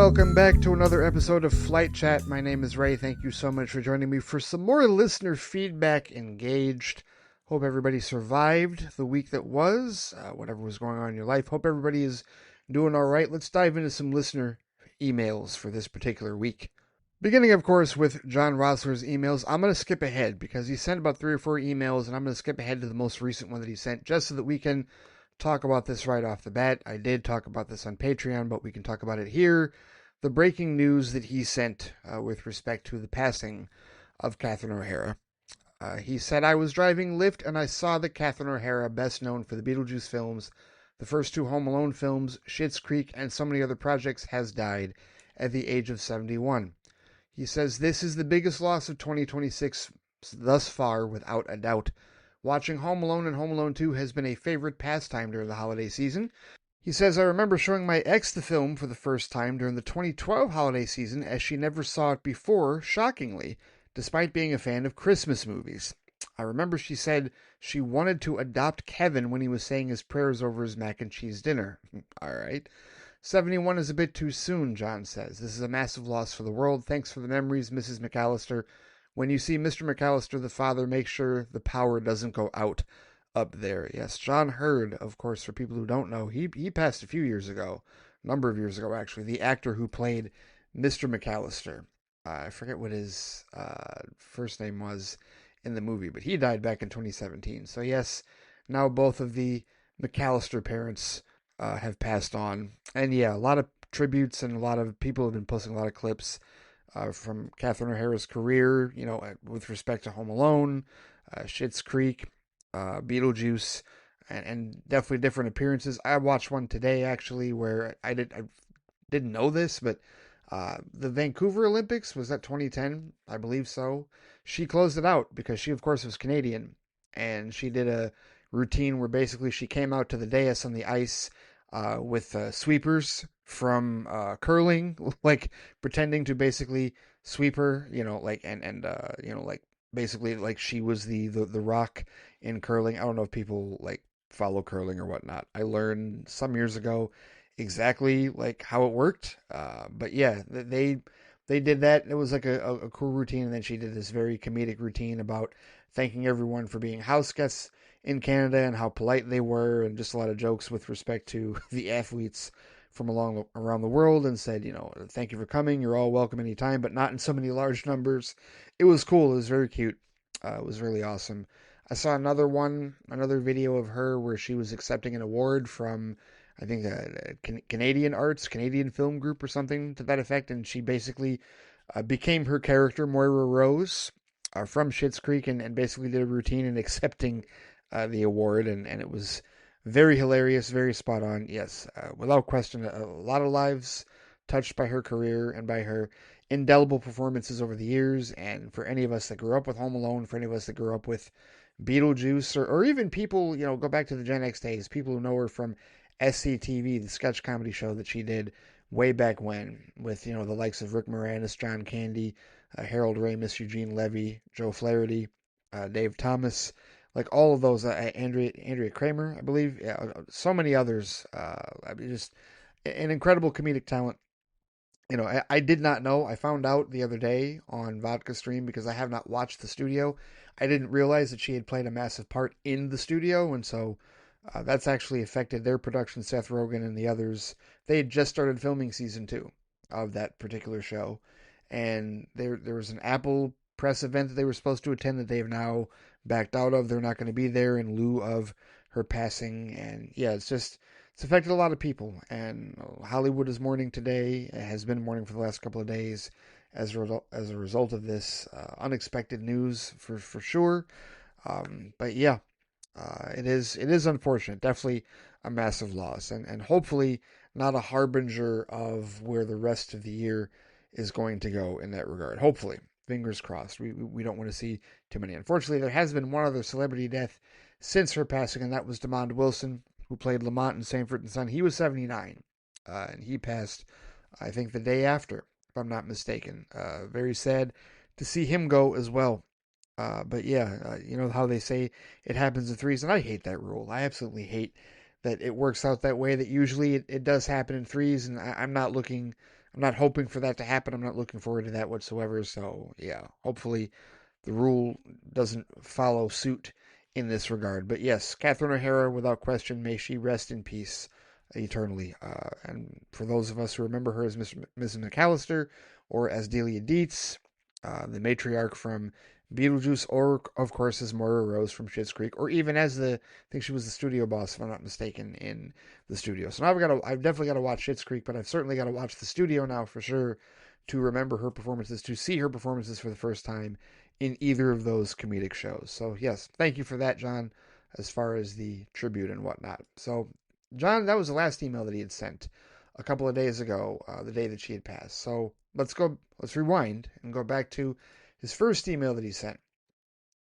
Welcome back to another episode of Flight Chat. My name is Ray. Thank you so much for joining me for some more listener feedback engaged. Hope everybody survived the week that was, whatever was going on in your life. Hope everybody is doing all right. Let's dive into some listener emails for this particular week. Beginning, of course, with John Rossler's emails. I'm going to skip ahead because he sent about 3 or 4 emails, and I'm going to skip ahead to the most recent one that he sent just so that we can talk about this right off the bat. I did talk about this on Patreon, but we can talk about it here. The breaking news that he sent with respect to the passing of Catherine O'Hara. He said, I was driving Lyft and I saw that Catherine O'Hara, best known for the Beetlejuice films, the first 2 Home Alone films, Schitt's Creek, and so many other projects, has died at the age of 71. He says, this is the biggest loss of 2026 thus far, without a doubt. Watching Home Alone and Home Alone 2 has been a favorite pastime during the holiday season. He says, I remember showing my ex the film for the first time during the 2012 holiday season, as she never saw it before, shockingly, despite being a fan of Christmas movies. I remember she said she wanted to adopt Kevin when he was saying his prayers over his mac and cheese dinner. All right. 71 is a bit too soon, John says. This is a massive loss for the world. Thanks for the memories, Mrs. McAllister. When you see Mr. McAllister, the father, make sure the power doesn't go out up there. Yes, John Hurd, of course, for people who don't know, he passed a few years ago, a number of years ago, actually, the actor who played Mr. McAllister. I forget what his first name was in the movie, but he died back in 2017. So yes, now both of the McAllister parents have passed on. And yeah, a lot of tributes and a lot of people have been posting a lot of clips from Catherine O'Hara's career, you know, with respect to Home Alone, Schitt's Creek, Beetlejuice, and definitely different appearances. I watched one today, actually, where I didn't know this, but the Vancouver Olympics, was that 2010? I believe so. She closed it out because she, of course, was Canadian, and she did a routine where basically she came out to the dais on the ice with sweepers from curling, like pretending to basically sweep her, you know, like and you know, like basically like she was the Rock in curling. I don't know if people like follow curling or whatnot. I learned some years ago exactly like how it worked. But yeah, they did that. It was like a cool routine, and then she did this very comedic routine about thanking everyone for being house guests in Canada and how polite they were, and just a lot of jokes with respect to the athletes from around the world, and said, you know, thank you for coming. You're all welcome anytime, but not in so many large numbers. It was cool. It was very cute. It was really awesome. I saw another video of her where she was accepting an award from, I think, Canadian Film Group or something to that effect, and she basically became her character, Moira Rose, from Schitt's Creek, and basically did a routine in accepting the award, and it was very hilarious, very spot on. Yes, without question, a lot of lives touched by her career and by her indelible performances over the years. And for any of us that grew up with Home Alone, for any of us that grew up with Beetlejuice, or even people, you know, go back to the Gen X days, people who know her from SCTV, the sketch comedy show that she did way back when, with, you know, the likes of Rick Moranis, John Candy, Harold Ramis, Eugene Levy, Joe Flaherty, Dave Thomas, like all of those, Andrea Kramer, I believe, yeah, so many others. I mean, just an incredible comedic talent. You know, I did not know. I found out the other day on Vodka Stream, because I have not watched the studio. I didn't realize that she had played a massive part in the studio, and so that's actually affected their production. Seth Rogen and the others, they had just started filming season 2 of that particular show, and there was an Apple press event that they were supposed to attend that they have now backed out of. They're not going to be there in lieu of her passing, and yeah, it's affected a lot of people, and Hollywood is mourning today. It has been mourning for the last couple of days as a result of this unexpected news for sure. But yeah, it is unfortunate. Definitely a massive loss, and hopefully not a harbinger of where the rest of the year is going to go in that regard. Hopefully, fingers crossed. We don't want to see too many. Unfortunately, there has been one other celebrity death since her passing, and that was DeMond Wilson, who played Lamont in Sanford and Son. He was 79, and he passed, I think, the day after, if I'm not mistaken. Very sad to see him go as well. But yeah, you know how they say it happens in threes, and I hate that rule. I absolutely hate that it works out that way, that usually it does happen in threes, and I'm not looking I'm not hoping for that to happen. I'm not looking forward to that whatsoever. So yeah, hopefully the rule doesn't follow suit in this regard. But yes, Catherine O'Hara, without question, may she rest in peace eternally. And for those of us who remember her as Mrs. McAllister or as Delia Dietz, the matriarch from Beetlejuice, or of course as Moira Rose from Schitt's Creek, or even as I think she was the studio boss, if I'm not mistaken, in the studio. So now I've definitely got to watch Schitt's Creek, but I've certainly got to watch the studio now for sure to remember her performances, to see her performances for the first time in either of those comedic shows. So yes, thank you for that, John, as far as the tribute and whatnot. So John, that was the last email that he had sent a couple of days ago, the day that she had passed. So let's rewind and go back to his first email that he sent,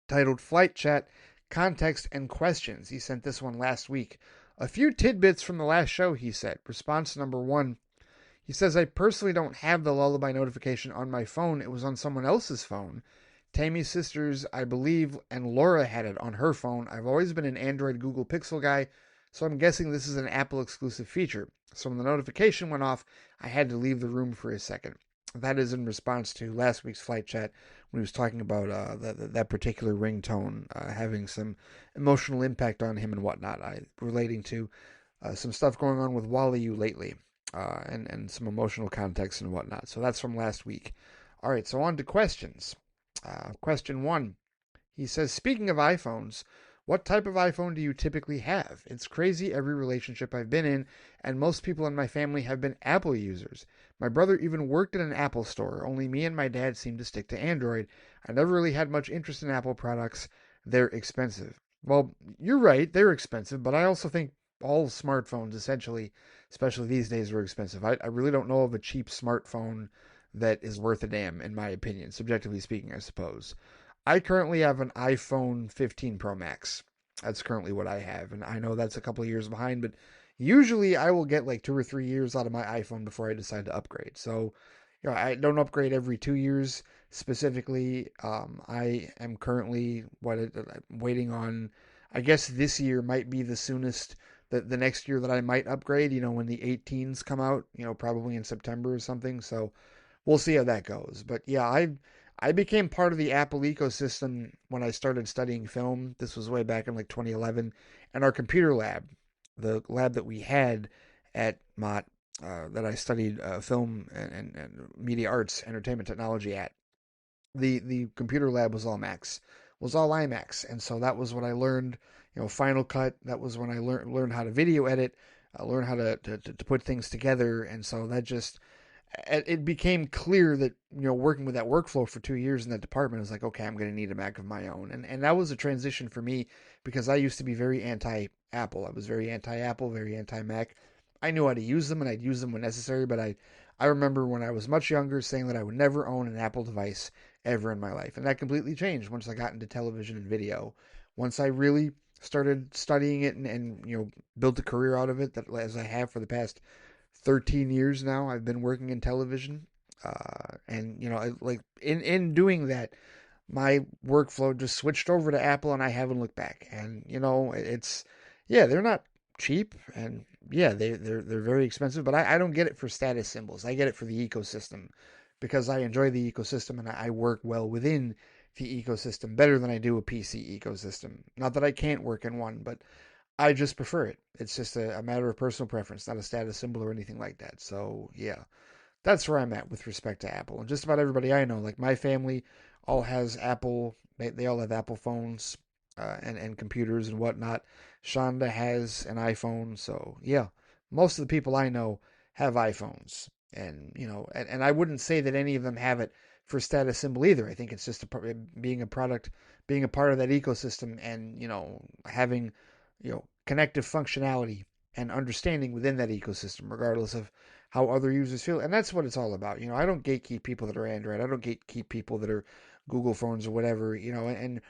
titled Flight Chat Context and Questions. He sent this one last week. A few tidbits from the last show, he said. Response number 1. He says, I personally don't have the lullaby notification on my phone. It was on someone else's phone. Tammy's sisters, I believe, and Laura had it on her phone. I've always been an Android Google Pixel guy, so I'm guessing this is an Apple exclusive feature. So when the notification went off, I had to leave the room for a second. That is in response to last week's flight chat when he was talking about that particular ringtone having some emotional impact on him and whatnot, relating to some stuff going on with Wally U lately, and some emotional context and whatnot. So that's from last week. All right, so on to questions. Question 1. He says, speaking of iPhones, what type of iPhone do you typically have? It's crazy every relationship I've been in, and most people in my family have been Apple users. My brother even worked at an Apple store, only me and my dad seem to stick to Android. I never really had much interest in Apple products. They're expensive. Well, you're right, they're expensive, but I also think all smartphones, essentially, especially these days, are expensive. I really don't know of a cheap smartphone that is worth a damn, in my opinion, subjectively speaking, I suppose. I currently have an iPhone 15 Pro Max. That's currently what I have, and I know that's a couple of years behind, but usually I will get like 2 or 3 years out of my iPhone before I decide to upgrade. So, I don't upgrade every 2 years specifically. I am currently waiting on. I guess this year might be the soonest. The next year that I might upgrade. When the 18s come out. Probably in September or something. So we'll see how that goes. But yeah, I became part of the Apple ecosystem when I started studying film. This was way back in like 2011, and our computer lab, the lab that we had at Mott, that I studied film and media arts, entertainment technology at. The computer lab was all IMAX, and so that was what I learned. Final Cut. That was when I learned how to video edit, learn how to put things together, and so that just it became clear that working with that workflow for 2 years in that department, I was like, okay, I'm going to need a Mac of my own, and that was a transition for me because I used to be very anti-Apple. I was very anti-Apple, very anti-Mac. I knew how to use them and I'd use them when necessary, but I remember when I was much younger saying that I would never own an Apple device ever in my life, and that completely changed once I got into television and video. Once I really started studying it and built a career out of it, that as I have for the past 13 years now. I've been working in television. And like in doing that, my workflow just switched over to Apple and I haven't looked back. And it's yeah, they're not cheap, and yeah, they're very expensive, but I don't get it for status symbols. I get it for the ecosystem because I enjoy the ecosystem and I work well within the ecosystem better than I do a PC ecosystem. Not that I can't work in one, but I just prefer it. It's just a matter of personal preference, not a status symbol or anything like that. So, yeah, that's where I'm at with respect to Apple. And just about everybody I know, like my family, all has Apple. They all have Apple phones and computers and whatnot. Shonda has an iPhone. So, yeah, most of the people I know have iPhones. And I wouldn't say that any of them have it for status symbol either. I think it's just being a product, being a part of that ecosystem and, having connective functionality and understanding within that ecosystem, regardless of how other users feel. And that's what it's all about. I don't gatekeep people that are Android. I don't gatekeep people that are Google phones or whatever, and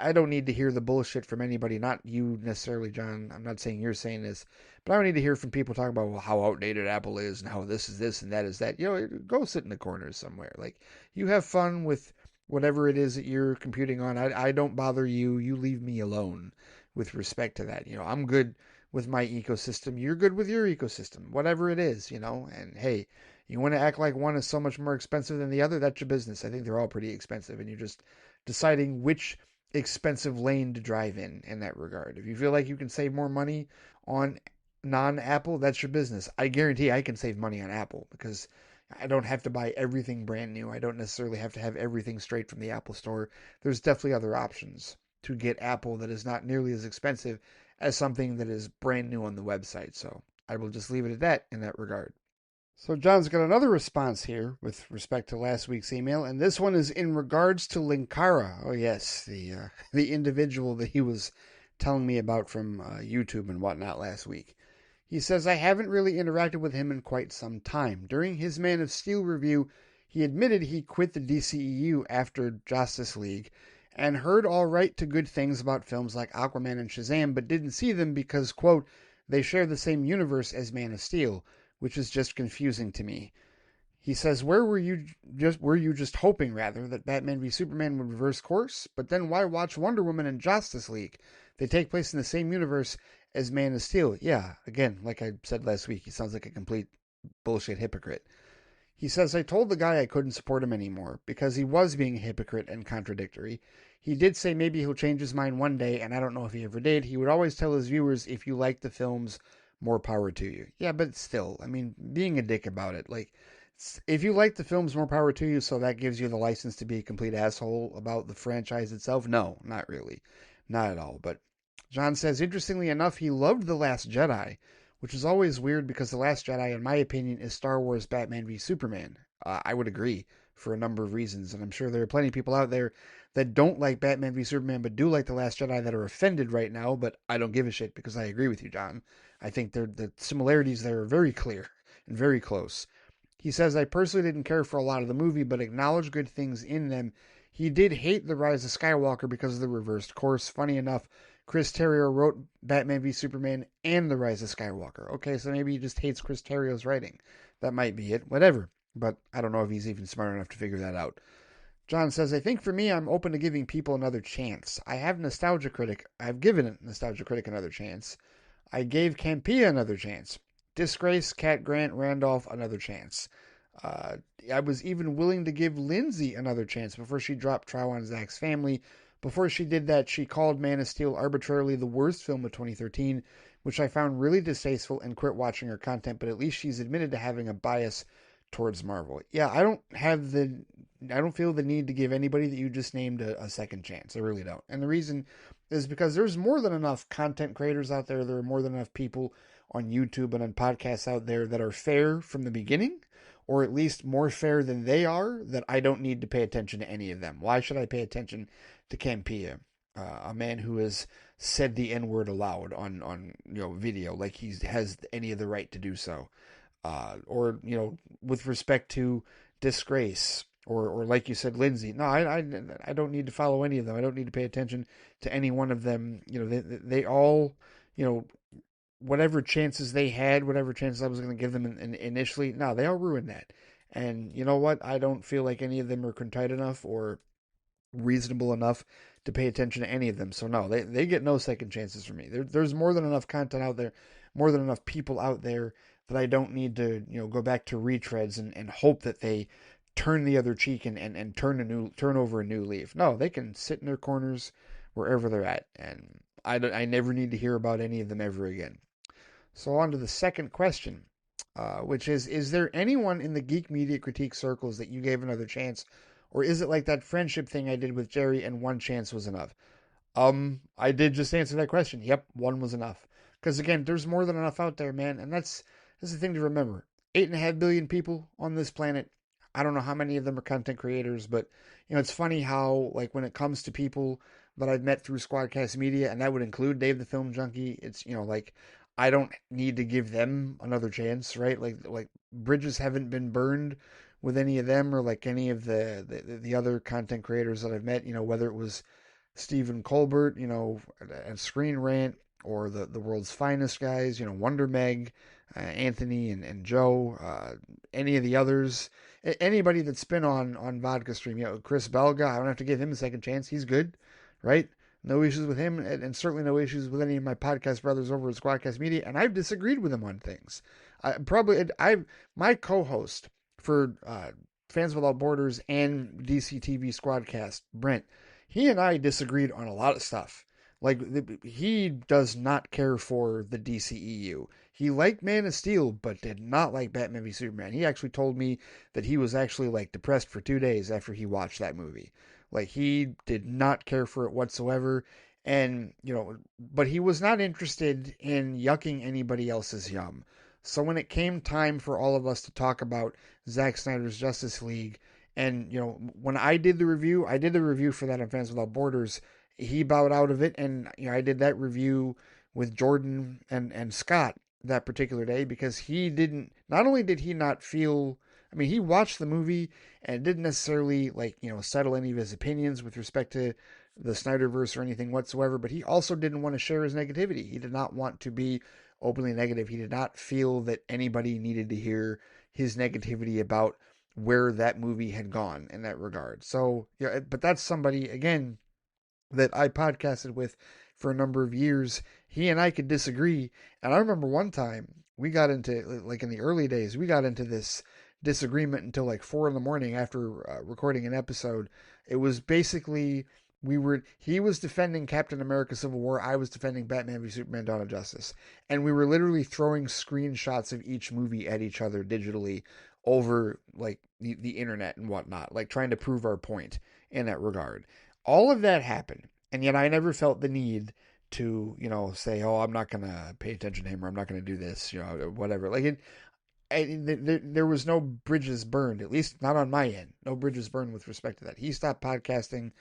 I don't need to hear the bullshit from anybody, not you necessarily, John. I'm not saying you're saying this, but I don't need to hear from people talking about how outdated Apple is and how this is this and that is that. Go sit in the corners somewhere. Like, you have fun with whatever it is that you're computing on. I don't bother you. You leave me alone with respect to that. I'm good with my ecosystem. You're good with your ecosystem, whatever it is, and hey, You want to act like one is so much more expensive than the other, that's your business. I think they're all pretty expensive, and you're just deciding which expensive lane to drive in that regard. If you feel like you can save more money on non-Apple, that's your business. I guarantee I can save money on Apple because I don't have to buy everything brand new. I don't necessarily have to have everything straight from the Apple Store. There's definitely other options to get Apple that is not nearly as expensive as something that is brand new on the website. So I will just leave it at that in that regard. So John's got another response here with respect to last week's email, and this one is in regards to Linkara. Oh yes, the individual that he was telling me about from YouTube and whatnot last week. He says, I haven't really interacted with him in quite some time. During his Man of Steel review, he admitted he quit the DCEU after Justice League and heard all right to good things about films like Aquaman and Shazam, but didn't see them because, quote, they share the same universe as Man of Steel, which is just confusing to me. He says, were you just hoping, rather, that Batman v Superman would reverse course? But then why watch Wonder Woman and Justice League? They take place in the same universe as Man of Steel. Yeah, again, like I said last week, he sounds like a complete bullshit hypocrite. He says, I told the guy I couldn't support him anymore because he was being a hypocrite and contradictory. He did say maybe he'll change his mind one day, and I don't know if he ever did. He would always tell his viewers, if you like the films, more power to you. Yeah, but still, I mean, being a dick about it. Like, if you like the films, more power to you, so that gives you the license to be a complete asshole about the franchise itself? No, not really. Not at all. But John says, interestingly enough, he loved The Last Jedi, which is always weird because The Last Jedi, in my opinion, is Star Wars Batman v Superman. I would agree for a number of reasons, and I'm sure there are plenty of people out there that don't like Batman v Superman but do like The Last Jedi that are offended right now, but I don't give a shit because I agree with you, John. I think the similarities there are very clear and very close. He says, I personally didn't care for a lot of the movie, but acknowledged good things in them. He did hate The Rise of Skywalker because of the reversed course. Funny enough, Chris Terrio wrote Batman v Superman and The Rise of Skywalker. Okay, so maybe he just hates Chris Terrio's writing. That might be it. Whatever. But I don't know if he's even smart enough to figure that out. John says, I think for me, I'm open to giving people another chance. I've given Nostalgia Critic another chance. I gave Campea another chance. Disgrace, Cat Grant, Randolph another chance. I was even willing to give Lindsay another chance before she dropped Trial on Zack's Family. Before she did that, she called Man of Steel arbitrarily the worst film of 2013, which I found really distasteful and quit watching her content, but at least she's admitted to having a bias towards Marvel. Yeah, I don't feel the need to give anybody that you just named a second chance. I really don't. And the reason is because there's more than enough content creators out there. There are more than enough people on YouTube and on podcasts out there that are fair from the beginning, or at least more fair than they are, that I don't need to pay attention to any of them. Why should I pay attention to Campea, a man who has said the N-word aloud on video, like he has any of the right to do so? Or with respect to Disgrace, or like you said, Lindsay. No, I don't need to follow any of them. I don't need to pay attention to any one of them. They all, whatever chances they had, whatever chances I was going to give them initially, no, they all ruined that. And you know what? I don't feel like any of them are contrite enough or reasonable enough to pay attention to any of them. So no, they get no second chances from me. There's more than enough content out there, more than enough people out there that I don't need to, go back to retreads and hope that they turn the other cheek and turn over a new leaf. No, they can sit in their corners wherever they're at. And I never need to hear about any of them ever again. So on to the second question, which is there anyone in the geek media critique circles that you gave another chance? Or is it like that friendship thing I did with Jerry and one chance was enough? I did just answer that question. Yep, one was enough. Because again, there's more than enough out there, man. And that's the thing to remember. 8.5 billion people on this planet. I don't know how many of them are content creators, but it's funny how, like, when it comes to people that I've met through Squadcast Media, and that would include Dave the Film Junkie, it's, like, I don't need to give them another chance, right? Like bridges haven't been burned with any of them, or like any of the other content creators that I've met, whether it was Stephen Colbert, and Screen Rant, or the world's finest guys, Wonder Meg, Anthony and Joe, any of the others, anybody that's been on Vodka Stream, Chris Belga, I don't have to give him a second chance. He's good, right? No issues with him, and certainly no issues with any of my podcast brothers over at Squadcast Media, and I've disagreed with him on things. my co-host for Fans Without Borders and DC TV Squadcast, Brent, he and I disagreed on a lot of stuff. Like he does not care for the DCEU. He liked Man of Steel, but did not like Batman v Superman. He actually told me that he was actually like depressed for 2 days after he watched that movie. Like he did not care for it whatsoever. And, but he was not interested in yucking anybody else's yum. So when it came time for all of us to talk about Zack Snyder's Justice League, and, when I did the review for that on Fans Without Borders. He bowed out of it, and, I did that review with Jordan and Scott that particular day because he didn't, not only did he not feel, I mean, he watched the movie and didn't necessarily, like, settle any of his opinions with respect to the Snyderverse or anything whatsoever, but he also didn't want to share his negativity. He did not want to be openly negative. He did not feel that anybody needed to hear his negativity about where that movie had gone in that regard. So, yeah, but that's somebody, again, that I podcasted with for a number of years. He and I could disagree. And I remember one time we got into, like in the early days, we got into this disagreement until like 4 in the morning after recording an episode. It was basically, he was defending Captain America Civil War. I was defending Batman v Superman Dawn of Justice. And we were literally throwing screenshots of each movie at each other digitally over like the internet and whatnot, like trying to prove our point in that regard. All of that happened, and yet I never felt the need to, say, oh, I'm not going to pay attention to him, or I'm not going to do this, whatever. Like, there was no bridges burned, at least not on my end. No bridges burned with respect to that. He stopped podcasting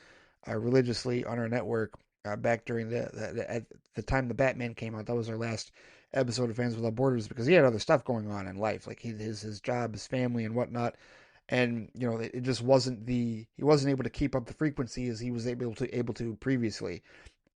religiously on our network back during at the time the Batman came out. That was our last episode of Fans Without Borders because he had other stuff going on in life, like his job, his family, and whatnot. And it just wasn't he wasn't able to keep up the frequency as he was able to previously.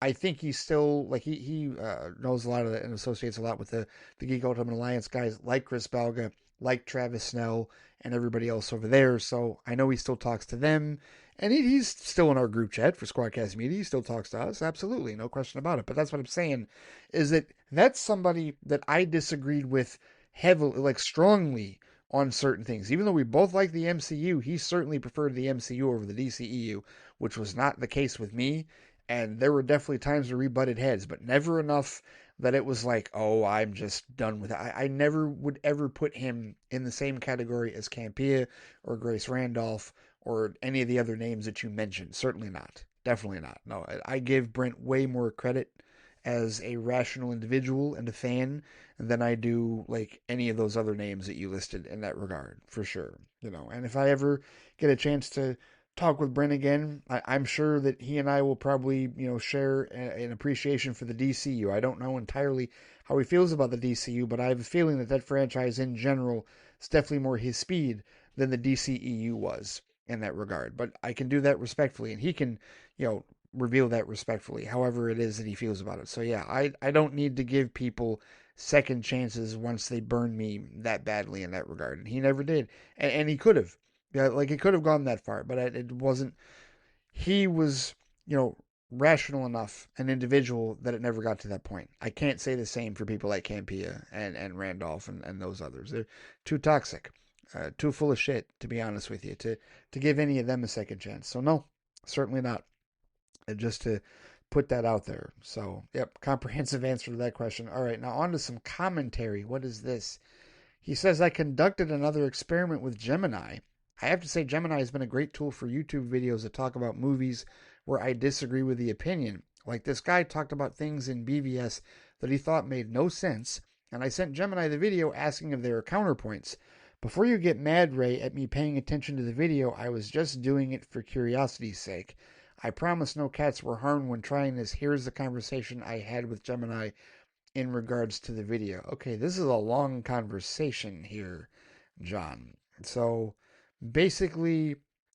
I think he's still like he knows a lot of that and associates a lot with the Geek Ultimate Alliance guys like Chris Balga, like Travis Snell, and everybody else over there. So I know he still talks to them, and he's still in our group chat for Squadcast Media. He still talks to us, absolutely, no question about it. But that's what I'm saying is that's somebody that I disagreed with heavily, like strongly on certain things. Even though we both like the MCU, he certainly preferred the MCU over the DCEU, which was not the case with me. And there were definitely times where we butted heads, but never enough that it was like, oh, I'm just done with it. I never would ever put him in the same category as Campea or Grace Randolph or any of the other names that you mentioned. Certainly not. Definitely not. No, I give Brent way more credit as a rational individual and a fan than I do like any of those other names that you listed in that regard, for sure. And if I ever get a chance to talk with Brent again, I'm sure that he and I will probably, share an appreciation for the DCU. I don't know entirely how he feels about the DCU, but I have a feeling that franchise in general is definitely more his speed than the DCEU was in that regard. But I can do that respectfully, and he can, reveal that respectfully, however it is that he feels about it. So yeah, I don't need to give people second chances once they burn me that badly in that regard. And he never did. And he could have. Yeah, like it could have gone that far, but it wasn't. He was, rational enough, an individual, that it never got to that point. I can't say the same for people like Campea and Randolph and those others. They're too toxic, too full of shit, to be honest with you, to give any of them a second chance. So no, certainly not. Just to put that out there. So, yep, comprehensive answer to that question. All right, now on to some commentary. What is this? He says, I conducted another experiment with Gemini. I have to say, Gemini has been a great tool for YouTube videos that talk about movies where I disagree with the opinion. Like this guy talked about things in BvS that he thought made no sense, and I sent Gemini the video asking if there are counterpoints. Before you get mad, Ray, at me paying attention to the video, I was just doing it for curiosity's sake. I promise no cats were harmed when trying this. Here's the conversation I had with Gemini in regards to the video. Okay, this is a long conversation here, John. So basically,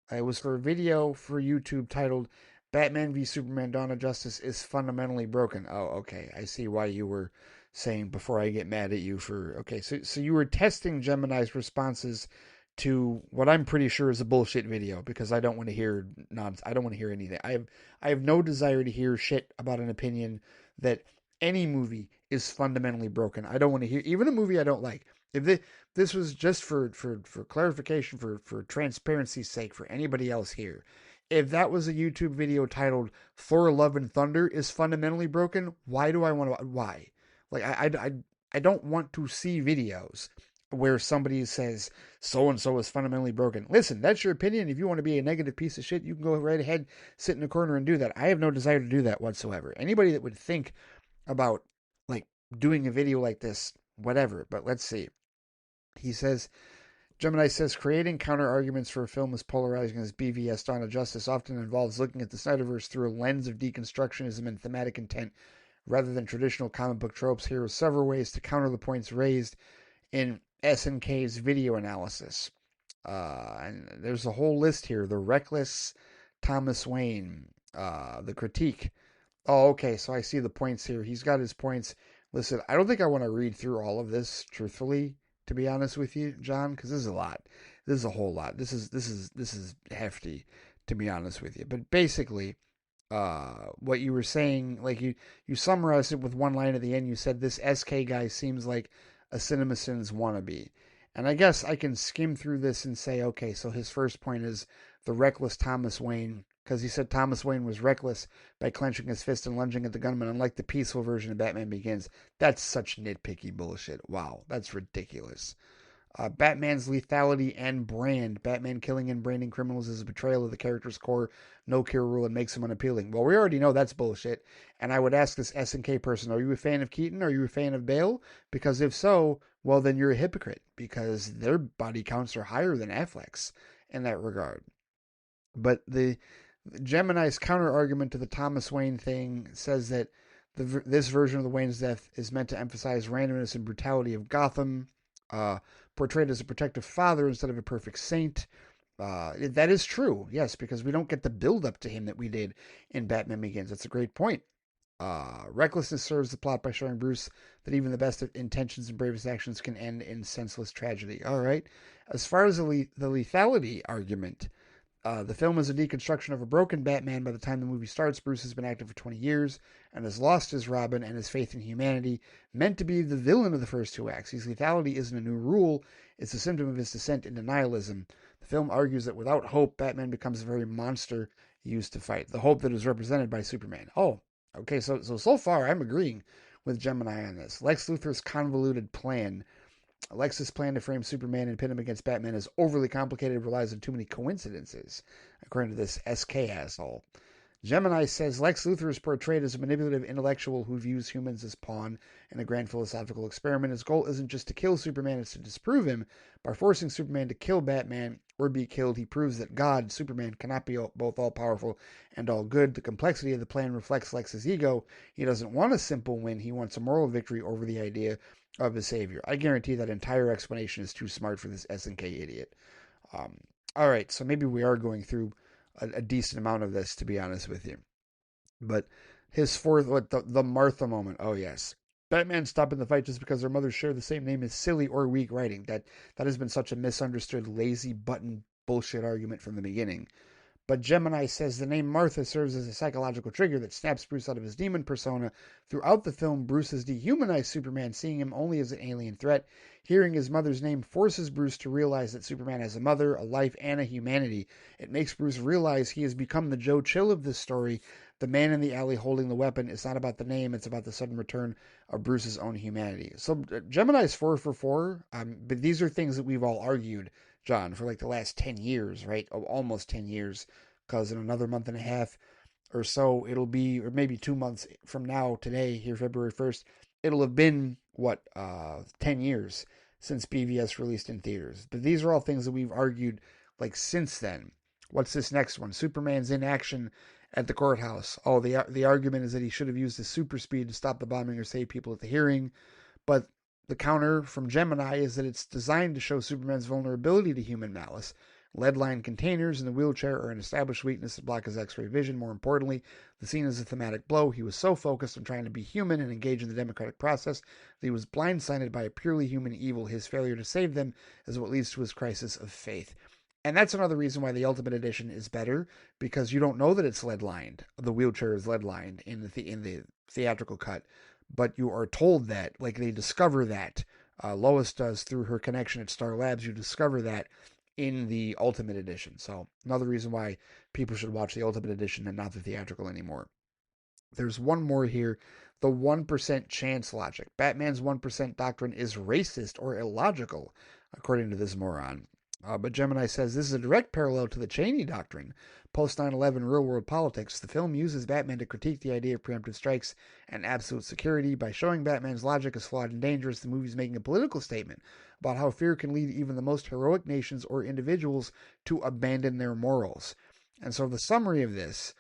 it was for a video for YouTube titled Batman v Superman Dawn of Justice is fundamentally broken. Oh, okay. I see why you were saying before I get mad at you for... Okay, so you were testing Gemini's responses to what I'm pretty sure is a bullshit video because I don't want to hear I don't want to hear anything. I have no desire to hear shit about an opinion that any movie is fundamentally broken. I don't want to hear even a movie I don't like. If this was just for clarification, for transparency's sake, for anybody else here, if that was a YouTube video titled "Thor: Love and Thunder is fundamentally broken," why do I want to? Why? Like I don't want to see videos where somebody says so and so is fundamentally broken. Listen, that's your opinion. If you want to be a negative piece of shit, you can go right ahead, sit in a corner and do that. I have no desire to do that whatsoever. Anybody that would think about like doing a video like this, whatever. But let's see. He says, Gemini says, creating counter arguments for a film as polarizing as BvS Dawn of Justice often involves looking at the Snyderverse through a lens of deconstructionism and thematic intent rather than traditional comic book tropes. Here are several ways to counter the points raised in SNK's video analysis. And there's a whole list here. The Reckless, Thomas Wayne, the Critique. Oh, okay, so I see the points here. He's got his points. Listen, I don't think I want to read through all of this, truthfully, to be honest with you, John, because this is a lot. This is a whole lot. This is hefty, to be honest with you. But basically, what you were saying, like you summarized it with one line at the end. You said this SK guy seems like a CinemaSins wannabe. And I guess I can skim through this and say, okay, so his first point is the reckless Thomas Wayne, because he said Thomas Wayne was reckless by clenching his fist and lunging at the gunman, unlike the peaceful version of Batman Begins. That's such nitpicky bullshit. Wow, that's ridiculous. Batman's lethality and brand. Batman killing and branding criminals is a betrayal of the character's core no-kill rule and makes him unappealing. Well, we already know that's bullshit. And I would ask this SNK person, are you a fan of Keaton? Are you a fan of Bale? Because if so, well, then you're a hypocrite because their body counts are higher than Affleck's in that regard. But the Gemini's counter argument to the Thomas Wayne thing says that this version of the Wayne's death is meant to emphasize randomness and brutality of Gotham, portrayed as a protective father instead of a perfect saint. That is true, yes, because we don't get the build up to him that we did in Batman Begins. That's a great point. Recklessness serves the plot by showing Bruce that even the best of intentions and bravest actions can end in senseless tragedy. All right. As far as the lethality argument, the film is a deconstruction of a broken Batman. By the time the movie starts, Bruce has been active for 20 years and has lost his Robin and his faith in humanity, meant to be the villain of the first two acts. His lethality isn't a new rule, it's a symptom of his descent into nihilism. The film argues that without hope, Batman becomes a very monster used to fight, the hope that is represented by Superman. Oh, okay, so far I'm agreeing with Gemini on this. Lex Luthor's convoluted plan. Alexis' plan to frame Superman and pit him against Batman is overly complicated and relies on too many coincidences, according to this SK asshole. Gemini says Lex Luthor is portrayed as a manipulative intellectual who views humans as pawn in a grand philosophical experiment. His goal isn't just to kill Superman, it's to disprove him. By forcing Superman to kill Batman or be killed, he proves that God, Superman, cannot be both all-powerful and all-good. The complexity of the plan reflects Lex's ego. He doesn't want a simple win, he wants a moral victory over the idea of his savior. I guarantee that entire explanation is too smart for this SNK idiot. All right, so maybe we are going through a decent amount of this, to be honest with you. But his fourth, the Martha moment. Oh yes, Batman stopping the fight just because their mothers share the same name is silly or weak writing. That has been such a misunderstood, lazy button bullshit argument from the beginning. But Gemini says the name Martha serves as a psychological trigger that snaps Bruce out of his demon persona. Throughout the film, Bruce has dehumanized Superman, seeing him only as an alien threat. Hearing his mother's name forces Bruce to realize that Superman has a mother, a life, and a humanity. It makes Bruce realize he has become the Joe Chill of this story. The man in the alley holding the weapon. It's not about the name, it's about the sudden return of Bruce's own humanity. So Gemini's 4 for 4, but these are things that we've all argued, John, for like the last 10 years, right? Almost 10 years, because in another month and a half or so, it'll be, or maybe 2 months from now, today, here, February 1st, it'll have been, 10 years since BvS released in theaters. But these are all things that we've argued, like, since then. What's this next one? Superman's in action at the courthouse. Oh, the argument is that he should have used his super speed to stop the bombing or save people at the hearing. But the counter from Gemini is that it's designed to show Superman's vulnerability to human malice. Lead-lined containers in the wheelchair are an established weakness that block his X-ray vision. More importantly, the scene is a thematic blow. He was so focused on trying to be human and engage in the democratic process that he was blindsided by a purely human evil. His failure to save them is what leads to his crisis of faith. And that's another reason why the Ultimate Edition is better, because you don't know that it's lead-lined. The wheelchair is lead-lined in the theatrical cut, but you are told that, like they discover that Lois does through her connection at Star Labs. You discover that in the Ultimate Edition. So another reason why people should watch the Ultimate Edition and not the theatrical anymore. There's one more here. The 1% chance logic. Batman's 1% doctrine is racist or illogical, according to this moron. But Gemini says this is a direct parallel to the Cheney doctrine. Post 9/11 real world politics, the film uses Batman to critique the idea of preemptive strikes and absolute security. By showing Batman's logic is flawed and dangerous, the movie's making a political statement about how fear can lead even the most heroic nations or individuals to abandon their morals. And so the summary of this,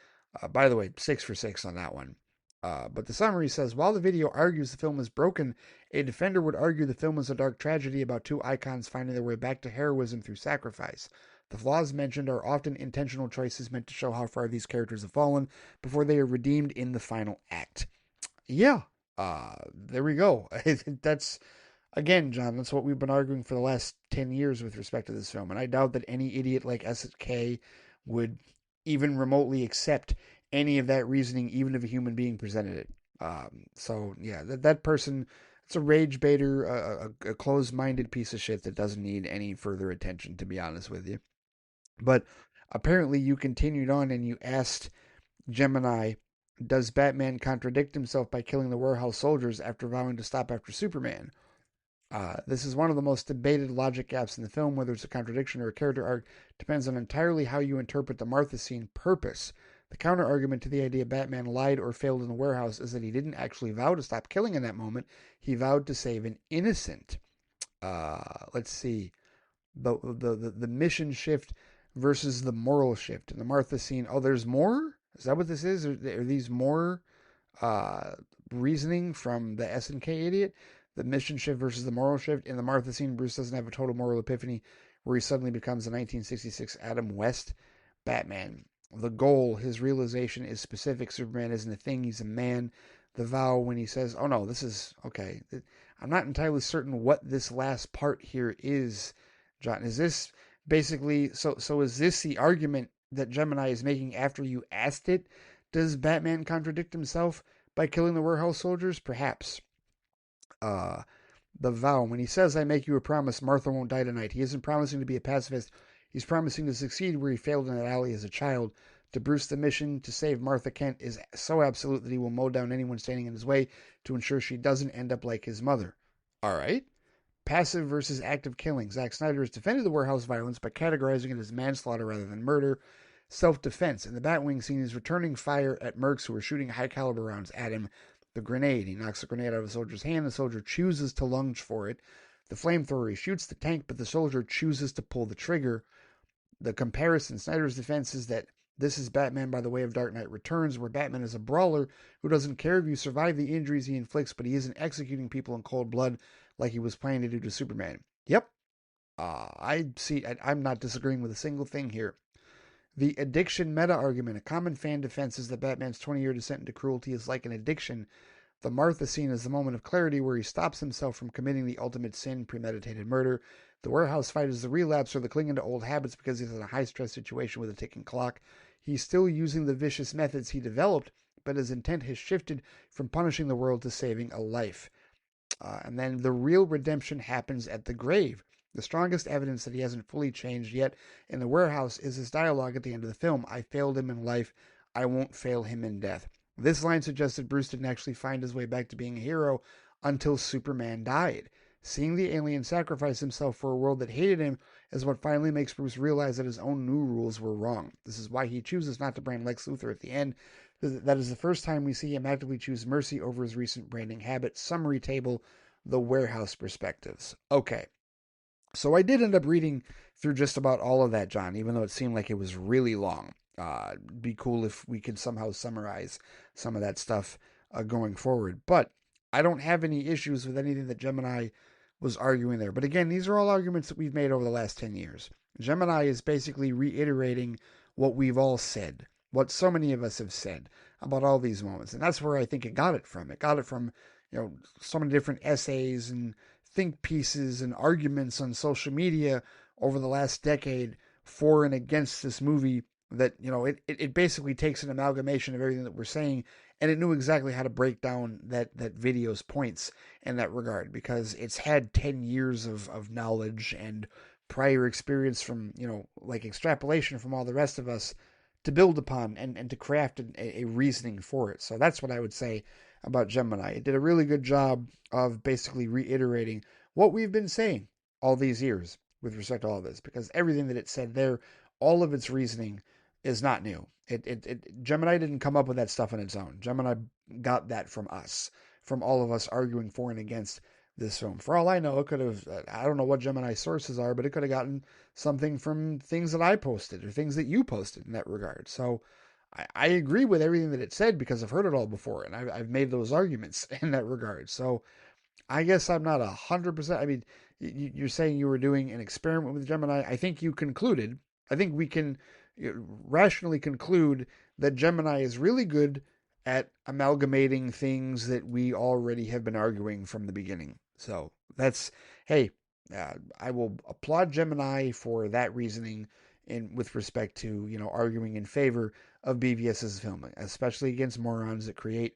by the way, 6 for 6 on that one. But the summary says, while the video argues the film is broken, a defender would argue the film is a dark tragedy about two icons finding their way back to heroism through sacrifice. The flaws mentioned are often intentional choices meant to show how far these characters have fallen before they are redeemed in the final act. Yeah, there we go. That's, again, John, that's what we've been arguing for the last 10 years with respect to this film. And I doubt that any idiot like SK would even remotely accept any of that reasoning, even if a human being presented it. So yeah, that person, it's a rage baiter, a closed-minded piece of shit that doesn't need any further attention, to be honest with you. But apparently you continued on and you asked Gemini, does Batman contradict himself by killing the warehouse soldiers after vowing to stop after Superman? This is one of the most debated logic gaps in the film. Whether it's a contradiction or a character arc depends on entirely how you interpret the Martha scene purpose. The counter-argument to the idea Batman lied or failed in the warehouse is that he didn't actually vow to stop killing in that moment. He vowed to save an innocent. Let's see. The mission shift versus the moral shift. In the Martha scene, oh, there's more? Is that what this is? Are these more reasoning from the SNK idiot? The mission shift versus the moral shift. In the Martha scene, Bruce doesn't have a total moral epiphany where he suddenly becomes a 1966 Adam West Batman. The goal, his realization is specific. Superman isn't a thing, he's a man. The vow when he says, oh no, this is, okay. I'm not entirely certain what this last part here is, John. Is this basically, so is this the argument that Gemini is making after you asked it? Does Batman contradict himself by killing the warehouse soldiers? Perhaps. The vow, when he says, I make you a promise, Martha won't die tonight, he isn't promising to be a pacifist. He's promising to succeed where he failed in that alley as a child. To Bruce, the mission to save Martha Kent is so absolute that he will mow down anyone standing in his way to ensure she doesn't end up like his mother. All right. Passive versus active killing. Zack Snyder has defended the warehouse violence by categorizing it as manslaughter rather than murder. Self-defense. In the Batwing scene, he's returning fire at mercs who are shooting high-caliber rounds at him. The grenade. He knocks the grenade out of a soldier's hand. The soldier chooses to lunge for it. The flamethrower. He shoots the tank, but the soldier chooses to pull the trigger. The comparison, Snyder's defense is that this is Batman by the way of Dark Knight Returns, where Batman is a brawler who doesn't care if you survive the injuries he inflicts, but he isn't executing people in cold blood like he was planning to do to Superman. Yep. I'm not disagreeing with a single thing here. The addiction meta-argument. A common fan defense is that Batman's 20-year descent into cruelty is like an addiction. The Martha scene is the moment of clarity where he stops himself from committing the ultimate sin, premeditated murder. The warehouse fight is the relapse or the clinging to old habits because he's in a high-stress situation with a ticking clock. He's still using the vicious methods he developed, but his intent has shifted from punishing the world to saving a life. And then the real redemption happens at the grave. The strongest evidence that he hasn't fully changed yet in the warehouse is his dialogue at the end of the film. I failed him in life. I won't fail him in death. This line suggested Bruce didn't actually find his way back to being a hero until Superman died. Seeing the alien sacrifice himself for a world that hated him is what finally makes Bruce realize that his own new rules were wrong. This is why he chooses not to brand Lex Luthor at the end. That is the first time we see him actively choose mercy over his recent branding habit. Summary table, the warehouse perspectives. Okay. So I did end up reading through just about all of that, John, even though it seemed like it was really long. It'd be cool if we could somehow summarize some of that stuff going forward. But I don't have any issues with anything that Gemini was arguing there. But again, these are all arguments that we've made over the last 10 years. Gemini is basically reiterating what we've all said, what so many of us have said about all these moments. And that's where I think it got it from. It got it from, so many different essays and think pieces and arguments on social media over the last decade for and against this movie that, it basically takes an amalgamation of everything that we're saying, and it knew exactly how to break down that video's points in that regard, because it's had 10 years of knowledge and prior experience from, like extrapolation from all the rest of us to build upon and to craft a reasoning for it. So that's what I would say about Gemini. It did a really good job of basically reiterating what we've been saying all these years with respect to all of this, because everything that it said there, all of its reasoning is not new. Gemini didn't come up with that stuff on its own. Gemini got that from us, from all of us arguing for and against this film. For all I know, it could have, I don't know what Gemini sources are, but it could have gotten something from things that I posted or things that you posted in that regard. So I agree with everything that it said because I've heard it all before, and I've made those arguments in that regard. So I guess I'm not 100%. I mean, you're saying you were doing an experiment with Gemini. I think you concluded, I think we can rationally conclude that Gemini is really good at amalgamating things that we already have been arguing from the beginning. So that's, hey, I will applaud Gemini for that reasoning in with respect to, arguing in favor of BvS's filming, especially against morons that create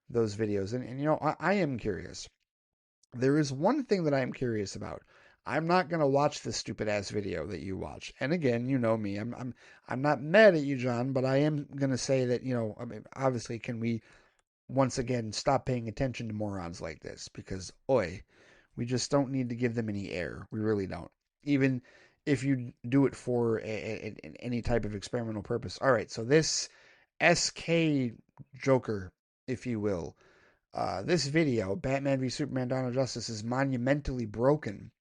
those videos. And I am curious. There is one thing that I'm curious about. I'm not gonna watch this stupid ass video that you watch. And again, you know me. I'm not mad at you, John, but I am gonna say that, I mean, obviously, can we once again stop paying attention to morons like this? Because oi, we just don't need to give them any air. We really don't. Even if you do it for any type of experimental purpose. All right, so this SK Joker, if you will, this video, Batman v Superman: Dawn of Justice, is monumentally broken.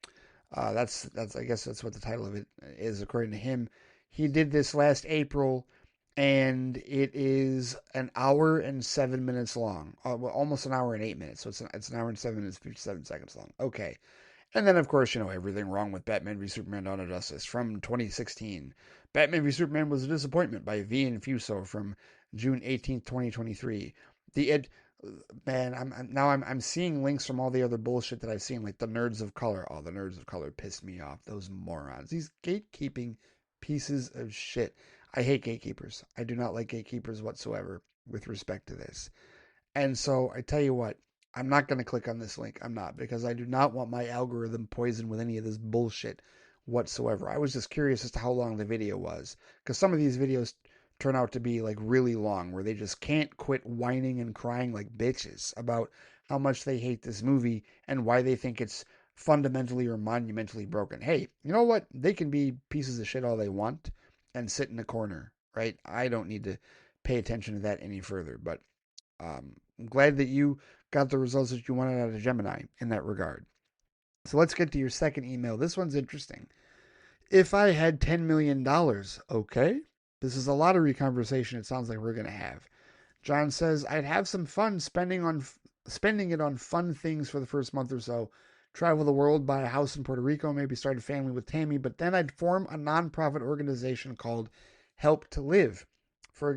That's I guess that's what the title of it is according to him. He did this last April, and it is an hour and 7 minutes long. Well, almost an hour and 8 minutes. So it's an hour and 7 minutes, 57 seconds long. Okay. And then, of course, everything wrong with Batman v Superman: Dawn of Justice from 2016. Batman v Superman was a disappointment by V and Fuso from June 18th, 2023. The ed, Man, I'm seeing links from all the other bullshit that I've seen, like the Nerds of Color. Oh, the Nerds of Color pissed me off. Those morons. These gatekeeping pieces of shit. I hate gatekeepers. I do not like gatekeepers whatsoever with respect to this. And so I tell you what, I'm not going to click on this link. I'm not, because I do not want my algorithm poisoned with any of this bullshit whatsoever. I was just curious as to how long the video was, because some of these videos turn out to be like really long, where they just can't quit whining and crying like bitches about how much they hate this movie and why they think it's fundamentally or monumentally broken. Hey, you know what? They can be pieces of shit all they want and sit in a corner, right? I don't need to pay attention to that any further, but I'm glad that you got the results that you wanted out of Gemini in that regard. So let's get to your second email. This one's interesting. If I had $10 million, okay. This is a lottery conversation it sounds like we're going to have. John says, I'd have some fun spending it on fun things for the first month or so. Travel the world, buy a house in Puerto Rico, maybe start a family with Tammy, but then I'd form a nonprofit organization called Help to Live.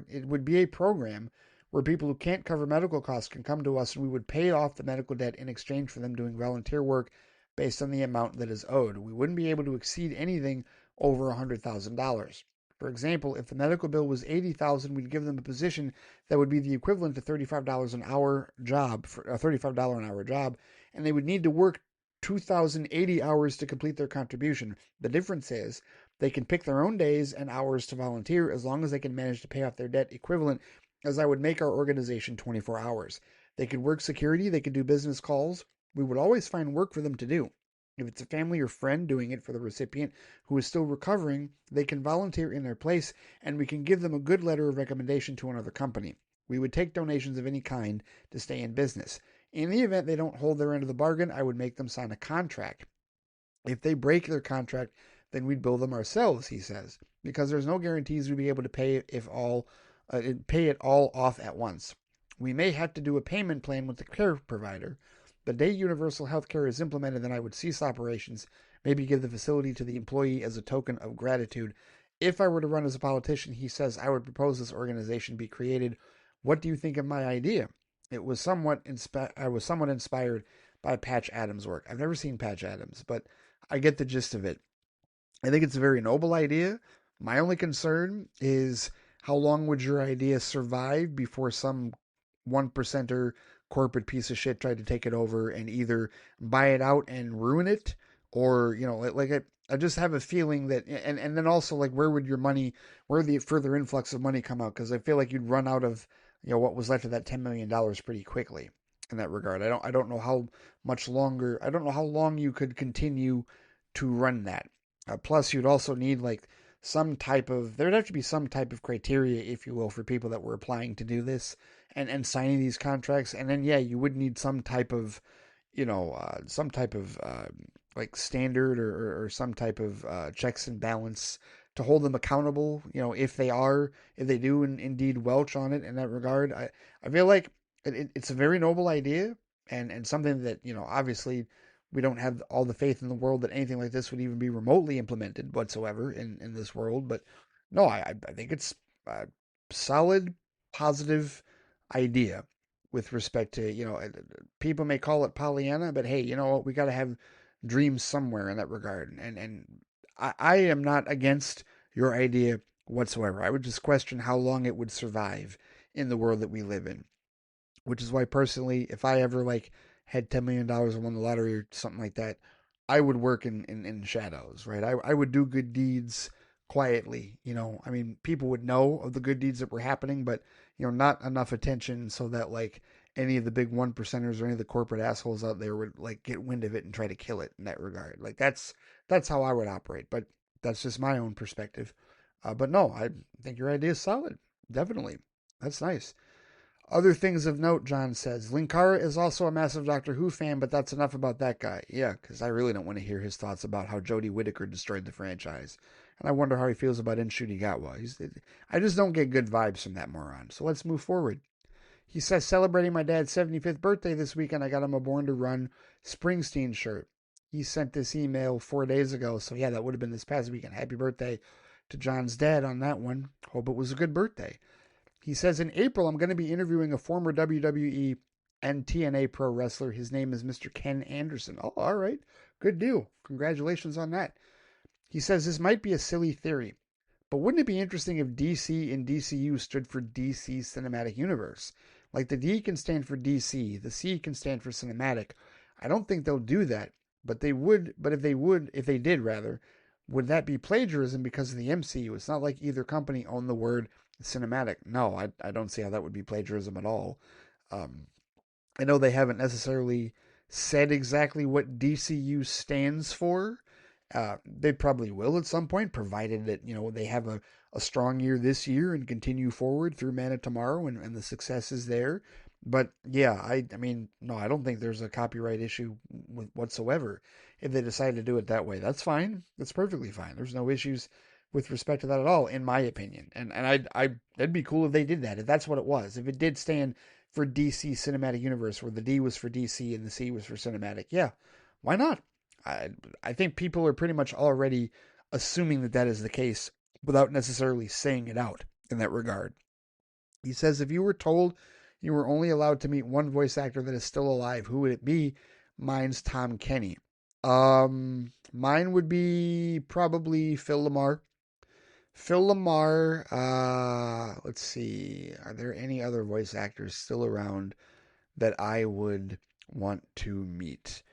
It would be a program where people who can't cover medical costs can come to us, and we would pay off the medical debt in exchange for them doing volunteer work based on the amount that is owed. We wouldn't be able to exceed anything over $100,000. For example, if the medical bill was $80,000, we'd give them a position that would be the equivalent to $35 an hour job, for a $35 an hour job, and they would need to work 2,080 hours to complete their contribution. The difference is they can pick their own days and hours to volunteer as long as they can manage to pay off their debt equivalent as I would make our organization 24 hours. They could work security, they could do business calls. We would always find work for them to do. If it's a family or friend doing it for the recipient who is still recovering, they can volunteer in their place, and we can give them a good letter of recommendation to another company. We would take donations of any kind to stay in business. In the event they don't hold their end of the bargain, I would make them sign a contract. If they break their contract, then we'd bill them ourselves, he says, because there's no guarantees we'd be able to pay it all off at once. We may have to do a payment plan with the care provider. The day universal health care is implemented, then I would cease operations, maybe give the facility to the employee as a token of gratitude. If I were to run as a politician, he says, I would propose this organization be created. What do you think of my idea? I was somewhat inspired by Patch Adams' work. I've never seen Patch Adams, but I get the gist of it. I think it's a very noble idea. My only concern is how long would your idea survive before some one percenter corporate piece of shit tried to take it over and either buy it out and ruin it, or I just have a feeling that, and then also like where would your money, where the further influx of money come out? Because I feel like you'd run out of what was left of that $10 million pretty quickly. In that regard, I don't know how much longer. I don't know how long you could continue to run that. Plus, you'd also need like some type of, there'd have to be some type of criteria, if you will, for people that were applying to do this and signing these contracts. And then, yeah, you would need some type of, like standard or some type of checks and balance to hold them accountable. If they do indeed welch on it in that regard. I feel like it's a very noble idea and something that, obviously we don't have all the faith in the world that anything like this would even be remotely implemented whatsoever in this world. But no, I think it's a solid, positive idea with respect to, people may call it Pollyanna, but hey, you know what? We got to have dreams somewhere in that regard. And I am not against your idea whatsoever. I would just question how long it would survive in the world that we live in, which is why personally, if I ever like had $10 million and won the lottery or something like that, I would work in shadows, right? I would do good deeds quietly. I mean, people would know of the good deeds that were happening, but not enough attention so that like any of the big one percenters or any of the corporate assholes out there would like get wind of it and try to kill it in that regard. Like that's how I would operate, but that's just my own perspective. But no, I think your idea is solid. Definitely. That's nice. Other things of note, John says. Linkara is also a massive Doctor Who fan, but that's enough about that guy. Yeah, because I really don't want to hear his thoughts about how Jodie Whittaker destroyed the franchise. And I wonder how he feels about Nshudigawa. I just don't get good vibes from that moron. So let's move forward. He says, celebrating my dad's 75th birthday this weekend, I got him a Born to Run Springsteen shirt. He sent this email 4 days ago, so yeah, that would have been this past weekend. Happy birthday to John's dad on that one. Hope it was a good birthday. He says, in April, I'm going to be interviewing a former WWE and TNA pro wrestler. His name is Mr. Ken Anderson. Oh, all right. Good deal. Congratulations on that. He says, this might be a silly theory, but wouldn't it be interesting if DC in DCU stood for DC Cinematic Universe? Like the D can stand for DC, the C can stand for cinematic. I don't think they'll do that, but they would. But if they did rather, would that be plagiarism because of the MCU? It's not like either company owned the word cinematic. No, I don't see how that would be plagiarism at all. Um, I know they haven't necessarily said exactly what DCU stands for. They probably will at some point, provided that they have a strong year this year and continue forward through Man of Tomorrow and the success is there. But yeah, I mean, no, I don't think there's a copyright issue whatsoever if they decide to do it that way. That's fine. That's perfectly fine. There's no issues with respect to that at all, in my opinion. And I that'd be cool if they did that. If that's what it was. If it did stand for DC Cinematic Universe, where the D was for DC and the C was for cinematic, yeah, why not? I I think people are pretty much already assuming that that is the case without necessarily saying it out in that regard. He says, if you were told you were only allowed to meet one voice actor that is still alive, who would it be? Mine's Tom Kenny. Mine would be probably Phil Lamar. Phil Lamar. Let's see. Are there any other voice actors still around that I would want to meet?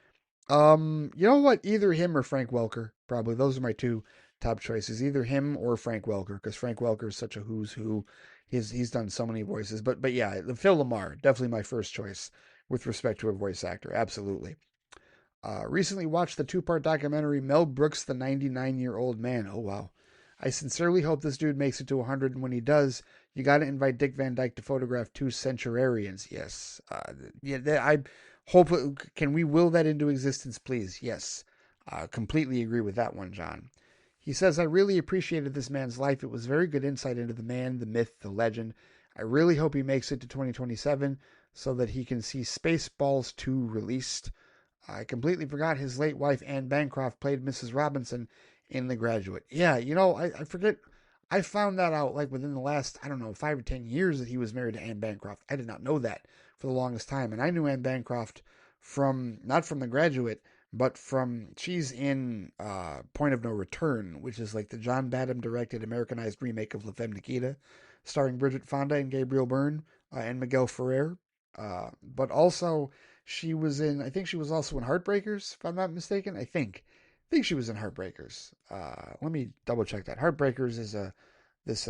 You know what? Either him or Frank Welker. Probably those are my two top choices. Either him or Frank Welker, because Frank Welker is such a who's who. He's done so many voices. But yeah, the Phil Lamar, definitely my first choice with respect to a voice actor. Absolutely. Recently watched the two-part documentary Mel Brooks, the 99-year-old man. Oh wow. I sincerely hope this dude makes it to 100, and when he does, you got to invite Dick Van Dyke to photograph two centenarians. Yes. I hope. Can we will that into existence, please? Yes. Completely agree with that one, John. He says, I really appreciated this man's life. It was very good insight into the man, the myth, the legend. I really hope he makes it to 2027 so that he can see Spaceballs 2 released. I completely forgot his late wife, Anne Bancroft, played Mrs. Robinson in The Graduate. Yeah, I forget. I found that out like within the last, I don't know, 5 or 10 years that he was married to Anne Bancroft. I did not know that for the longest time. And I knew Anne Bancroft not from The Graduate, but she's in Point of No Return, which is like the John Badham directed Americanized remake of La Femme Nikita, starring Bridget Fonda and Gabriel Byrne and Miguel Ferrer. But also she was in, I think she was also in Heartbreakers, if I'm not mistaken. I think she was in Heartbreakers. Let me double check that. Heartbreakers is this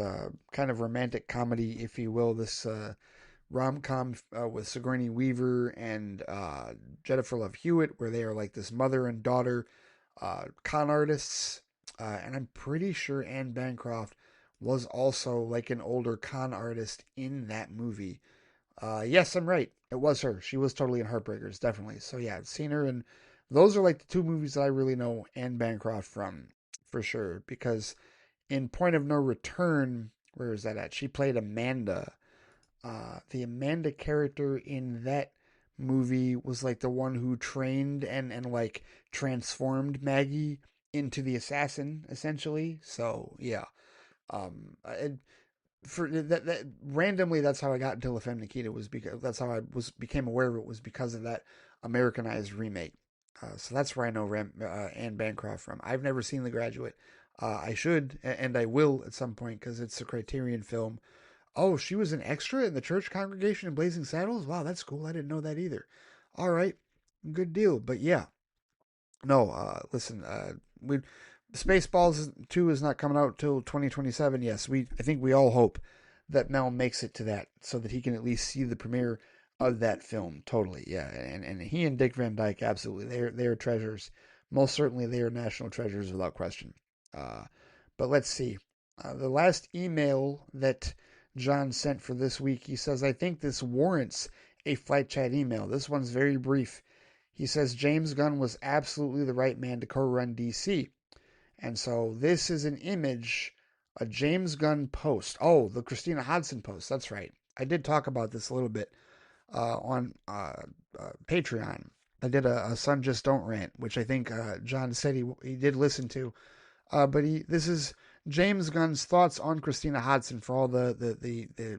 kind of romantic comedy, if you will. This rom-com with Sigourney Weaver and Jennifer Love Hewitt, where they are like this mother and daughter con artists. And I'm pretty sure Anne Bancroft was also like an older con artist in that movie. Yes, I'm right. It was her. She was totally in Heartbreakers, definitely. So yeah, I've seen her, and those are like the two movies that I really know Anne Bancroft from, for sure. Because in Point of No Return, where is that at? She played Amanda. The Amanda character in that movie was like the one who trained and like transformed Maggie into the assassin, essentially. So yeah, and for that randomly, that's how I got into La Femme Nikita, was because that's how I became aware of it, was because of that Americanized remake. So that's where I know Anne Bancroft from. I've never seen The Graduate. I should, and I will at some point, because it's a Criterion film. Oh, she was an extra in the church congregation in Blazing Saddles? Wow, that's cool. I didn't know that either. All right, good deal. But yeah, no, listen, we Spaceballs 2 is not coming out till 2027. Yes, I think we all hope that Mel makes it to that, so that he can at least see the premiere of that film. Totally, yeah. And he and Dick Van Dyke, absolutely, they're treasures. Most certainly, they are national treasures without question. Uh, but let's see. The last email that John sent for this week, he says, I think this warrants a flight chat email. This one's very brief. He says James Gunn was absolutely the right man to co-run DC. And so this is an image, a James Gunn post. Oh, the Christina Hodson post. That's right. I did talk about this a little bit on Patreon. I did a Sun Just Don't rant, which I think John said he did listen to. But this is James Gunn's thoughts on Christina Hodson, for all the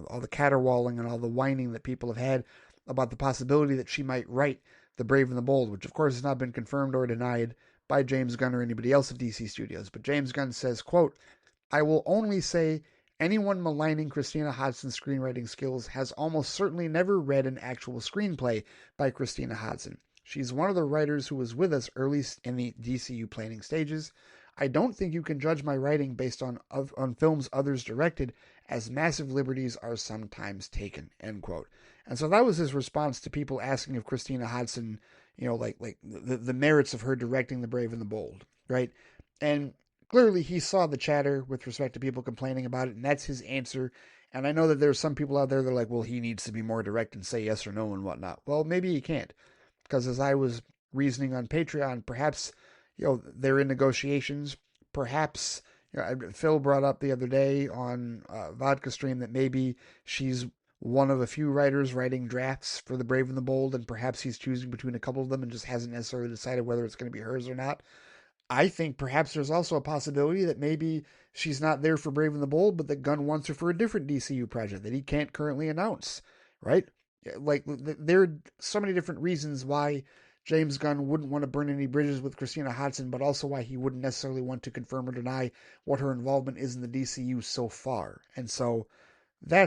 all the caterwauling and all the whining that people have had about the possibility that she might write The Brave and the Bold, which of course has not been confirmed or denied by James Gunn or anybody else at DC Studios. But James Gunn says, quote, I will only say anyone maligning Christina Hodson's screenwriting skills has almost certainly never read an actual screenplay by Christina Hodson. She's one of the writers who was with us early in the DCU planning stages. I don't think you can judge my writing based on films others directed, as massive liberties are sometimes taken, end quote. And so that was his response to people asking if Christina Hodson, like the merits of her directing The Brave and the Bold, right? And clearly he saw the chatter with respect to people complaining about it, and that's his answer. And I know that there's some people out there that are like, well, he needs to be more direct and say yes or no and whatnot. Well, maybe he can't, because as I was reasoning on Patreon, perhaps they're in negotiations. Perhaps Phil brought up the other day on Vodka Stream that maybe she's one of a few writers writing drafts for The Brave and the Bold, and perhaps he's choosing between a couple of them and just hasn't necessarily decided whether it's going to be hers or not. I think perhaps there's also a possibility that maybe she's not there for Brave and the Bold, but that Gunn wants her for a different DCU project that he can't currently announce, right? Like, there are so many different reasons why James Gunn wouldn't want to burn any bridges with Christina Hodson, but also why he wouldn't necessarily want to confirm or deny what her involvement is in the DCU so far. And so I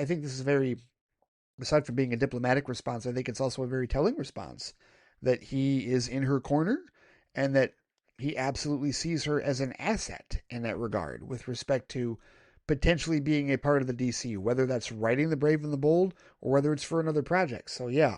think this is very, aside from being a diplomatic response, I think it's also a very telling response that he is in her corner, and that he absolutely sees her as an asset in that regard with respect to potentially being a part of the DCU, whether that's writing The Brave and the Bold or whether it's for another project. So yeah,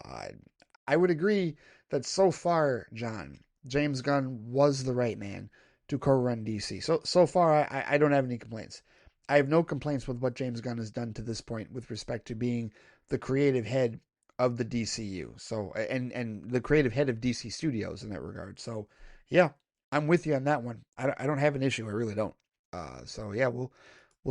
I would agree that so far, John, James Gunn was the right man to co-run DC. So far, I don't have any complaints. I have no complaints with what James Gunn has done to this point with respect to being the creative head of the DCU. So and the creative head of DC Studios in that regard. So yeah, I'm with you on that one. I don't have an issue. I really don't. So yeah, we'll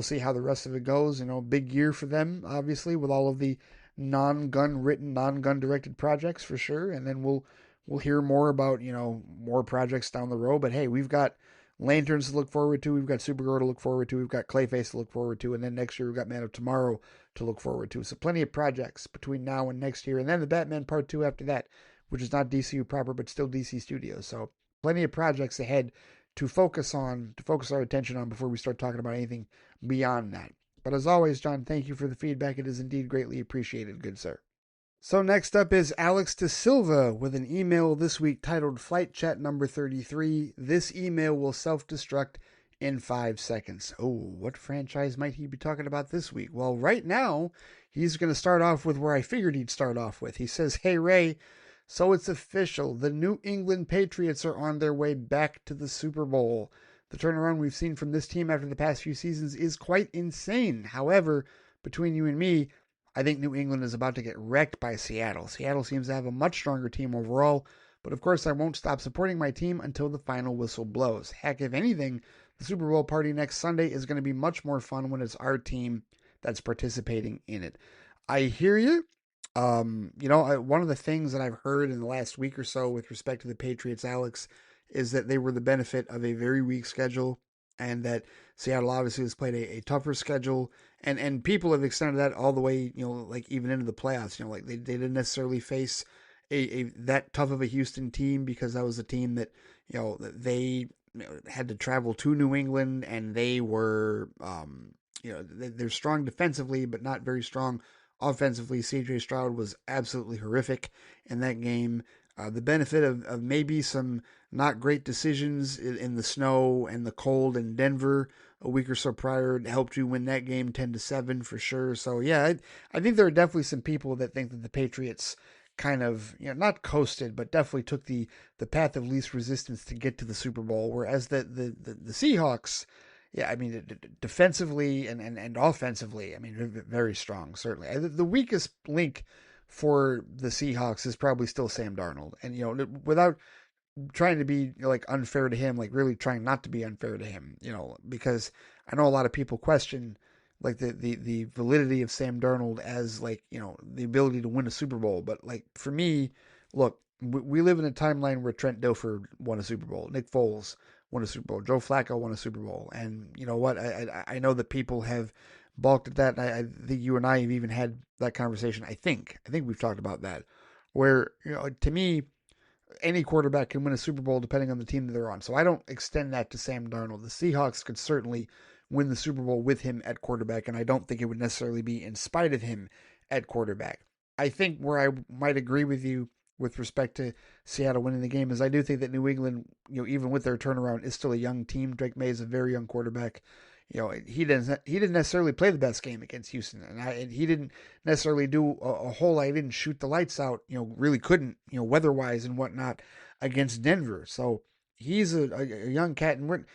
see how the rest of it goes. Big year for them, obviously, with all of the non-gun written, non-gun directed projects for sure. And then we'll hear more about more projects down the road. But hey, we've got Lanterns to look forward to. We've got Supergirl to look forward to. We've got Clayface to look forward to. And then next year we've got Man of Tomorrow to look forward to. So plenty of projects between now and next year. And then the Batman Part 2 after that, which is not DCU proper, but still DC Studios. So plenty of projects ahead to focus our attention on before we start talking about anything beyond that. But as always, John, thank you for the feedback. It is indeed greatly appreciated, good sir. So next up is Alex De Silva with an email this week titled Flight Chat number 33. This email will self-destruct in 5 seconds. Oh, what franchise might he be talking about this week? Well, right now, he's going to start off with where I figured he'd start off with. He says, "Hey, Ray, so it's official. The New England Patriots are on their way back to the Super Bowl. The turnaround we've seen from this team after the past few seasons is quite insane. However, between you and me, I think New England is about to get wrecked by Seattle. Seattle seems to have a much stronger team overall, but of course I won't stop supporting my team until the final whistle blows. Heck, if anything, the Super Bowl party next Sunday is going to be much more fun when it's our team that's participating in it." I hear you. One of the things that I've heard in the last week or so with respect to the Patriots, Alex, is that they were the benefit of a very weak schedule, and that Seattle obviously has played a tougher schedule, and people have extended that all the way, like even into the playoffs. Like they didn't necessarily face a that tough of a Houston team because that was a team that they had to travel to New England, and they were they're strong defensively but not very strong offensively. CJ Stroud was absolutely horrific in that game. The benefit of maybe some not great decisions in the snow and the cold in Denver a week or so prior helped you win that game 10-7 for sure. So yeah, I think there are definitely some people that think that the Patriots kind of, not coasted, but definitely took the path of least resistance to get to the Super Bowl, whereas the Seahawks, yeah, I mean, defensively and offensively, I mean, very strong, certainly. The weakest link for the Seahawks is probably still Sam Darnold. And, without trying to be like unfair to him, like really trying not to be unfair to him, because I know a lot of people question like the validity of Sam Darnold as like, the ability to win a Super Bowl. But like for me, look, we live in a timeline where Trent Dilfer won a Super Bowl. Nick Foles won a Super Bowl. Joe Flacco won a Super Bowl. And you know what? I know that people have balked at that. And I think you and I have even had that conversation. I think we've talked about that, where, to me, any quarterback can win a Super Bowl depending on the team that they're on. So I don't extend that to Sam Darnold. The Seahawks could certainly win the Super Bowl with him at quarterback, and I don't think it would necessarily be in spite of him at quarterback. I think where I might agree with you with respect to Seattle winning the game is I do think that New England, even with their turnaround, is still a young team. Drake May is a very young quarterback. He didn't necessarily play the best game against Houston, and he didn't necessarily do a whole lot. He didn't shoot the lights out. Really couldn't. Weather-wise and whatnot against Denver. So he's a young cat, and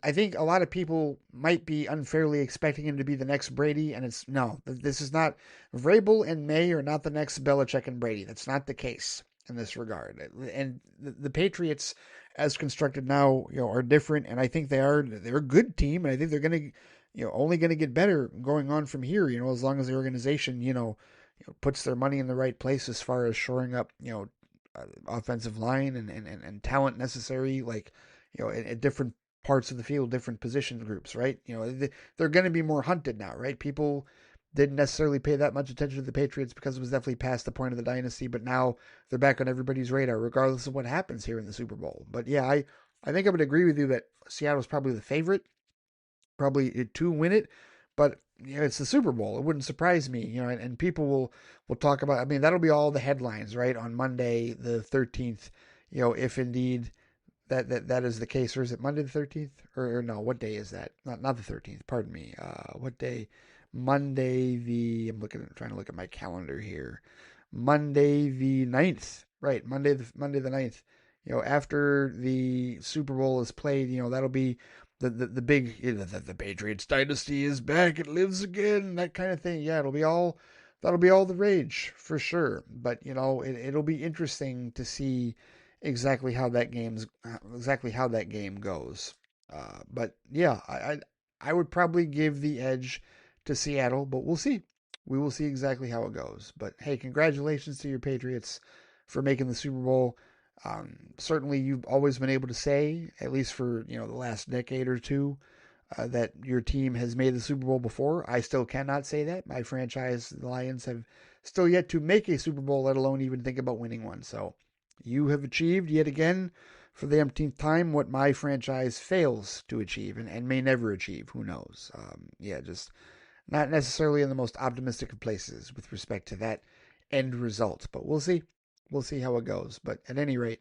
I think a lot of people might be unfairly expecting him to be the next Brady, and this is not. Vrabel and May are not the next Belichick and Brady. That's not the case in this regard. And the Patriots, as constructed now, are different, and I think they're a good team, and I think they're going to, only going to get better going on from here. As long as the organization, puts their money in the right place as far as shoring up, offensive line and talent necessary, like, at different parts of the field, different position groups, right? They're going to be more hunted now, right? People didn't necessarily pay that much attention to the Patriots because it was definitely past the point of the dynasty, but now they're back on everybody's radar, regardless of what happens here in the Super Bowl. But yeah, I think I would agree with you that Seattle's probably the favorite, probably to win it, but it's the Super Bowl. It wouldn't surprise me, and people will talk about, I mean, that'll be all the headlines, right? On Monday, the 13th, if indeed that is the case. Or is it Monday the 13th? Or no, what day is that? Not the 13th, pardon me. What day? Monday I'm trying to look at my calendar here. Monday the 9th. Right, Monday the 9th. After the Super Bowl is played, that'll be the big, the Patriots dynasty is back, it lives again, that kind of thing. Yeah, that'll be all the rage for sure. But it'll be interesting to see exactly how that game goes. But yeah, I would probably give the edge to Seattle, but we'll see. We will see exactly how it goes. But hey, congratulations to your Patriots for making the Super Bowl. Certainly, you've always been able to say, at least for the last decade or two, that your team has made the Super Bowl before. I still cannot say that. My franchise, the Lions, have still yet to make a Super Bowl, let alone even think about winning one. So You have achieved yet again for the umpteenth time what my franchise fails to achieve and may never achieve. Who knows? Yeah, just not necessarily in the most optimistic of places with respect to that end result. But we'll see. We'll see how it goes. But at any rate,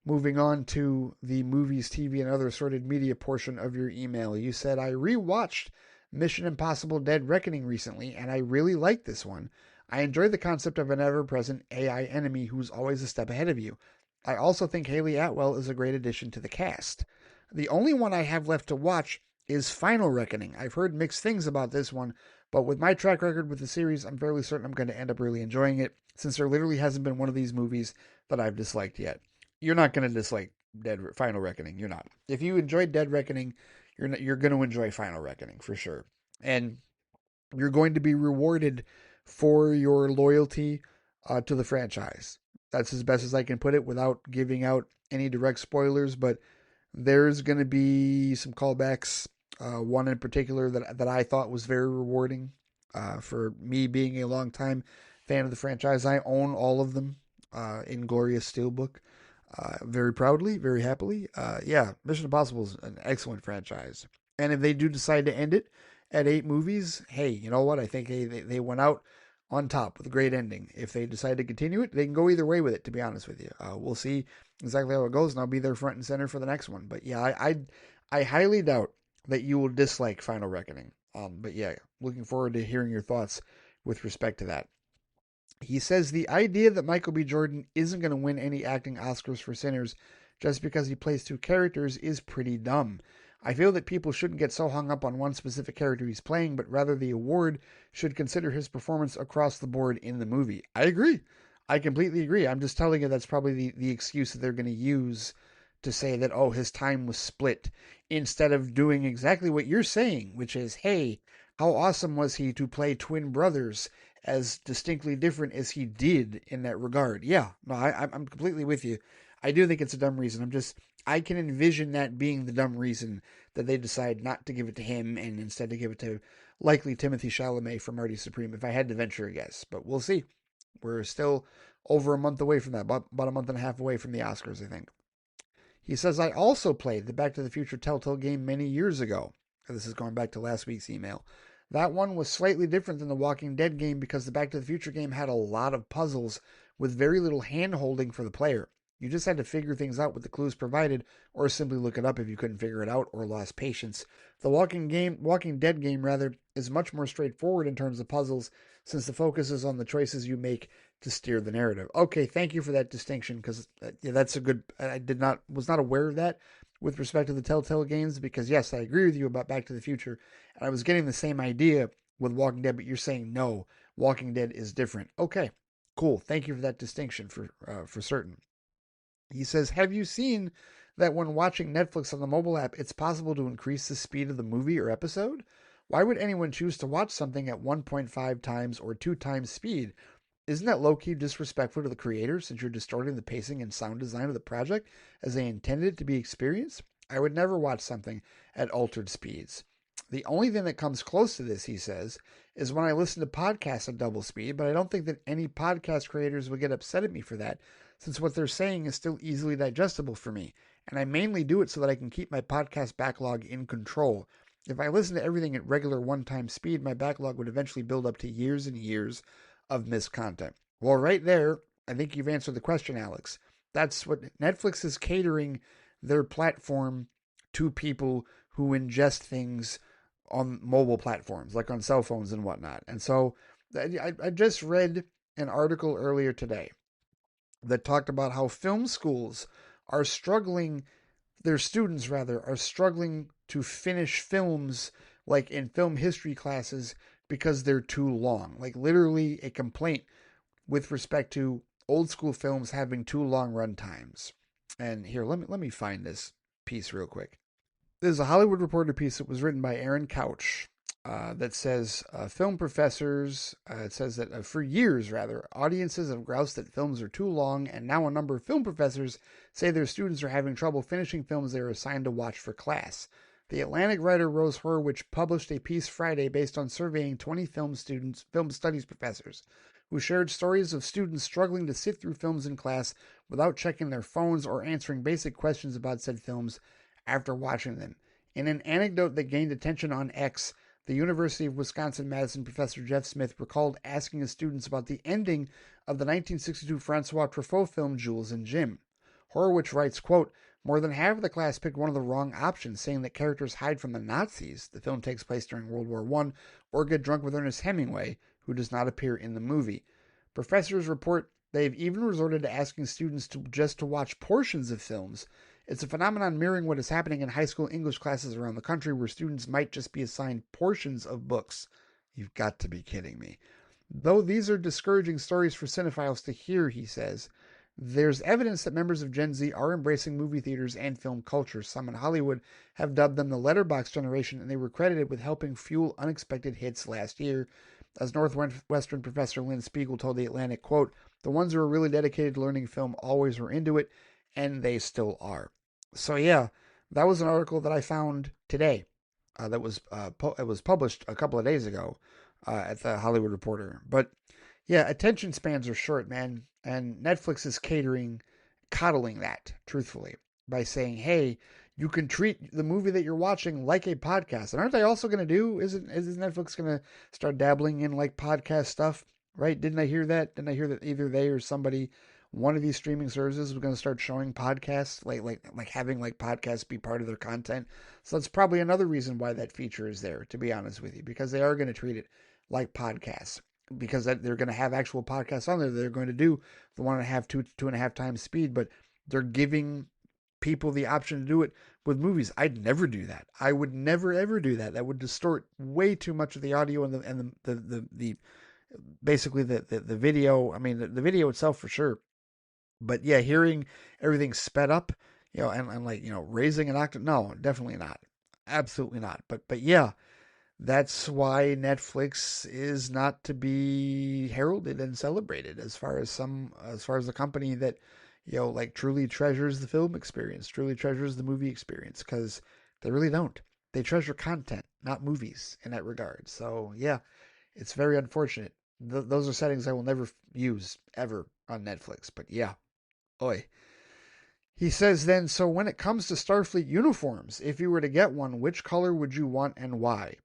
moving on to the movies, TV, and other assorted media portion of your email, you said, I rewatched Mission Impossible Dead Reckoning recently, and I really liked this one. I enjoy the concept of an ever-present AI enemy who's always a step ahead of you. I also think Haley Atwell is a great addition to the cast. The only one I have left to watch is Final Reckoning. I've heard mixed things about this one, but with my track record with the series, I'm fairly certain I'm going to end up really enjoying it, since there literally hasn't been one of these movies that I've disliked yet. You're not going to dislike Final Reckoning. You're not. If you enjoyed Dead Reckoning, you're going to enjoy Final Reckoning for sure. And you're going to be rewarded for your loyalty to the franchise. That's as best as I can put it without giving out any direct spoilers, but there's going to be some callbacks. One in particular that I thought was very rewarding for me being a longtime fan of the franchise. I own all of them in glorious steelbook. Very proudly, very happily. Yeah, Mission Impossible is an excellent franchise. And if they do decide to end it at 8 movies, hey, you know what? I think they went out on top with a great ending. If they decide to continue it, they can go either way with it, to be honest with you. We'll see exactly how it goes, and I'll be there front and center for the next one. But yeah, I highly doubt that you will dislike Final Reckoning. But yeah, looking forward to hearing your thoughts with respect to that. He says the idea that Michael B. Jordan isn't going to win any acting Oscars for Sinners just because he plays 2 characters is pretty dumb. I feel that people shouldn't get so hung up on one specific character he's playing, but rather the award should consider his performance across the board in the movie. I agree. I completely agree. I'm just telling you that's probably the excuse that they're going to use to say that, oh, his time was split, instead of doing exactly what you're saying, which is, hey, how awesome was he to play twin brothers as distinctly different as he did in that regard? Yeah, no, I'm completely with you. I do think it's a dumb reason. I can envision that being the dumb reason that they decide not to give it to him and instead to give it to likely Timothy Chalamet for Marty Supreme, if I had to venture a guess. But we'll see. We're still over a month away from that, about a month and a half away from the Oscars, I think. He says, I also played the Back to the Future Telltale game many years ago. This is going back to last week's email. That one was slightly different than the Walking Dead game because the Back to the Future game had a lot of puzzles with very little hand-holding for the player. You just had to figure things out with the clues provided, or simply look it up if you couldn't figure it out or lost patience. The Walking Dead game rather, is much more straightforward in terms of puzzles, since the focus is on the choices you make to steer the narrative. Okay, thank you for that distinction, because yeah, that's a good. Was not aware of that with respect to the Telltale games, because yes, I agree with you about Back to the Future, and I was getting the same idea with Walking Dead, but you're saying no, Walking Dead is different. Okay, cool. Thank you for that distinction for certain. He says, have you seen that when watching Netflix on the mobile app, it's possible to increase the speed of the movie or episode? Why would anyone choose to watch something at 1.5 times or 2 times speed? Isn't that low-key disrespectful to the creators since you're distorting the pacing and sound design of the project as they intended it to be experienced? I would never watch something at altered speeds. The only thing that comes close to this, he says, is when I listen to podcasts at double speed, but I don't think that any podcast creators would get upset at me for that, since what they're saying is still easily digestible for me, and I mainly do it so that I can keep my podcast backlog in control. If I listen to everything at regular one-time speed, my backlog would eventually build up to years and years of missed content. Well, right there, I think you've answered the question, Alex. That's what Netflix is catering their platform to people who ingest things on mobile platforms, like on cell phones and whatnot. And so I just read an article earlier today that talked about how film schools are struggling, their students rather, are struggling to finish films like in film history classes because they're too long. Like literally a complaint with respect to old school films having too long run times. And here, let me find this piece real quick. This is a Hollywood Reporter piece that was written by Aaron Couch that says film professors, it says that for years, rather, audiences have groused that films are too long, and now a number of film professors say their students are having trouble finishing films they are assigned to watch for class. The Atlantic writer Rose Horwich published a piece Friday based on surveying 20 film studies professors. who shared stories of students struggling to sit through films in class without checking their phones or answering basic questions about said films after watching them. In an anecdote that gained attention on X, the University of Wisconsin-Madison professor Jeff Smith recalled asking his students about the ending of the 1962 Francois Truffaut film Jules and Jim. Horowitz writes, quote, "More than half of the class picked one of the wrong options, saying that characters hide from the Nazis, the film takes place during World War I, or get drunk with Ernest Hemingway, who does not appear in the movie. Professors report they've even resorted to asking students to watch portions of films. It's a phenomenon mirroring what is happening in high school English classes around the country, where students might just be assigned portions of books." You've got to be kidding me. "Though these are discouraging stories for cinephiles to hear," he says, "there's evidence that members of Gen Z are embracing movie theaters and film culture. Some in Hollywood have dubbed them the letterbox generation, and they were credited with helping fuel unexpected hits last year." As Northwestern professor Lynn Spiegel told The Atlantic, quote, "The ones who are really dedicated to learning film always were into it, and they still are." So yeah, that was an article that I found today. It was published a couple of days ago at the Hollywood Reporter. But yeah, attention spans are short, man, and Netflix is coddling that, truthfully, by saying, "Hey, you can treat the movie that you're watching like a podcast." And aren't they also going to do? Isn't Netflix going to start dabbling in like podcast stuff? Right? Didn't I hear that? Didn't I hear that either they or somebody, one of these streaming services, was going to start showing podcasts, like having like podcasts be part of their content? So that's probably another reason why that feature is there, to be honest with you, because they are going to treat it like podcasts, because they're going to have actual podcasts on there. They're going to do the 1.5, 2.5 times speed, but they're giving people the option to do it with movies. I'd never do that. I would never ever do that. That would distort way too much of the audio and the basically the video. I mean the video itself for sure. But yeah, hearing everything sped up, and like, raising an octave. No, definitely not. Absolutely not. But yeah, that's why Netflix is not to be heralded and celebrated as far as the company that, like truly treasures the film experience, truly treasures the movie experience, because they really don't. They treasure content, not movies in that regard. So yeah, it's very unfortunate. Those are settings I will never use ever on Netflix. But yeah, oi. He says then, "So when it comes to Starfleet uniforms, if you were to get one, which color would you want and why?"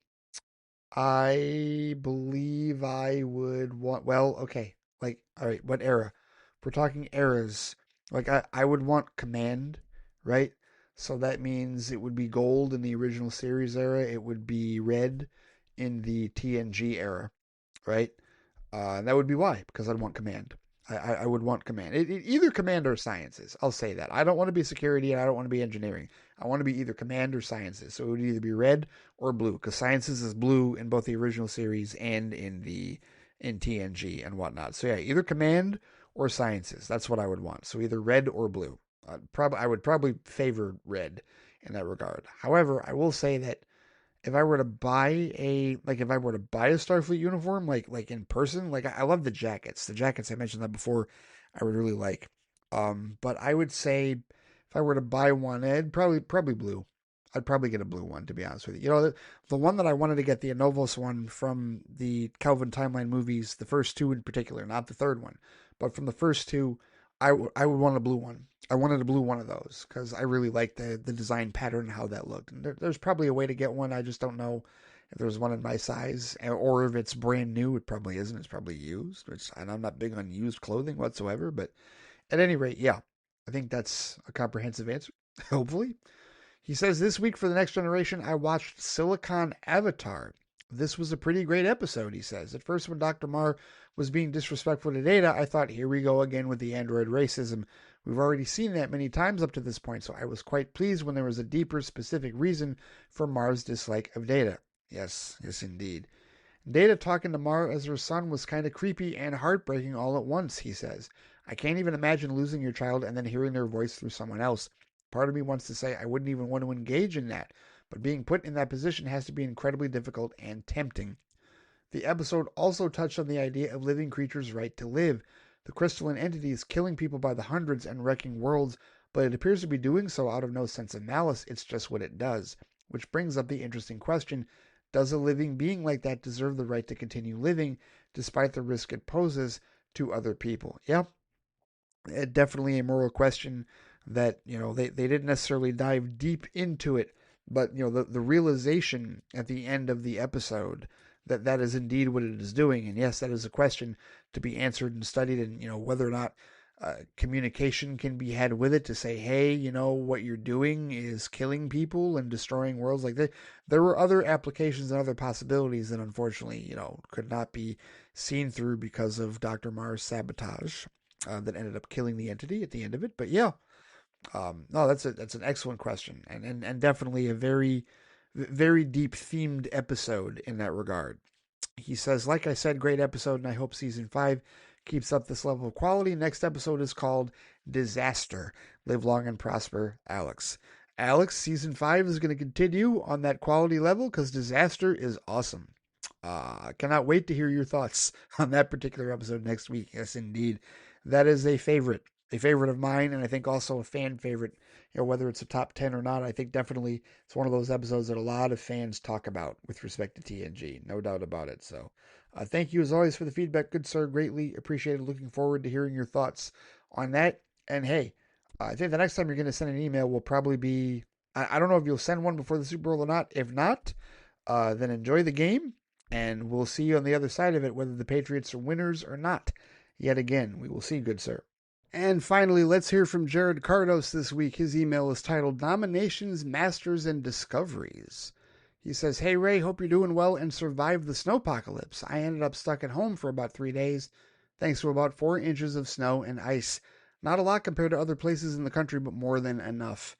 I believe I would want, well, okay, like, all right, what era? If we're talking eras, like, I would want command, right? So that means it would be gold in the original series era. It would be red in the TNG era, right? And that would be why, because I'd want command. I would want command. Either command or sciences. I'll say that. I don't want to be security and I don't want to be engineering. I want to be either command or sciences. So it would either be red or blue, because sciences is blue in both the original series and in TNG and whatnot. So yeah, either command or sciences. That's what I would want. So either red or blue. I would probably favor red in that regard. However, I will say that if I were to buy a Starfleet uniform, like in person, like I love the jackets. The jackets, I mentioned that before, I would really like. But I would say if I were to buy one, it'd probably blue. I'd probably get a blue one, to be honest with you. The one that I wanted to get, the Anovos one from the Kelvin Timeline movies, the first two in particular, not the third one, but from the first two, I would want a blue one. I wanted a blue one of those because I really liked the design pattern and how that looked. And there's probably a way to get one. I just don't know if there's one in my size or if it's brand new. It probably isn't. It's probably used. And I'm not big on used clothing whatsoever. But at any rate, yeah, I think that's a comprehensive answer, hopefully. He says, "This week for the Next Generation, I watched Silicon Avatar. This was a pretty great episode," he says. "At first, when Dr. Marr was being disrespectful to Data, I thought, here we go again with the android racism. We've already seen that many times up to this point, so I was quite pleased when there was a deeper, specific reason for Marr's dislike of Data." Yes, indeed. "Data talking to Marr as her son was kind of creepy and heartbreaking all at once," he says. "I can't even imagine losing your child and then hearing their voice through someone else. Part of me wants to say I wouldn't even want to engage in that, but being put in that position has to be incredibly difficult and tempting." The episode also touched on the idea of living creatures' right to live. The crystalline entity is killing people by the hundreds and wrecking worlds, but it appears to be doing so out of no sense of malice. It's just what it does. Which brings up the interesting question, does a living being like that deserve the right to continue living? despite the risk it poses to other people. Yeah, definitely a moral question that, they didn't necessarily dive deep into it, but, the realization at the end of the episode that that is indeed what it is doing. And yes, that is a question to be answered and studied, and, whether or not communication can be had with it to say, hey, what you're doing is killing people and destroying worlds like that. There were other applications and other possibilities that unfortunately, could not be seen through because of Dr. Mars' sabotage that ended up killing the entity at the end of it. But yeah, no, that's an excellent question, and definitely a very deep themed episode in that regard. He says, like I said, great episode, and I hope season 5 keeps up this level of quality. Next episode is called Disaster. Live long and prosper, Alex. Alex, season 5 is going to continue on that quality level because Disaster is awesome. I cannot wait to hear your thoughts on that particular episode next week. Yes, indeed. That is a favorite of mine, and I think also a fan favorite. Whether it's a top 10 or not, I think definitely it's one of those episodes that a lot of fans talk about with respect to TNG. No doubt about it. So thank you as always for the feedback, good sir. Greatly appreciated. Looking forward to hearing your thoughts on that. And hey, I think the next time you're going to send an email will probably be, I don't know if you'll send one before the Super Bowl or not. If not, then enjoy the game, and we'll see you on the other side of it, whether the Patriots are winners or not. Yet again, we will see, good sir. And finally, let's hear from Jared Cardos this week. His email is titled Nominations, Masters, and Discoveries. He says, hey Ray, hope you're doing well and survived the snowpocalypse. I ended up stuck at home for about 3 days, thanks to about 4 inches of snow and ice. Not a lot compared to other places in the country, but more than enough.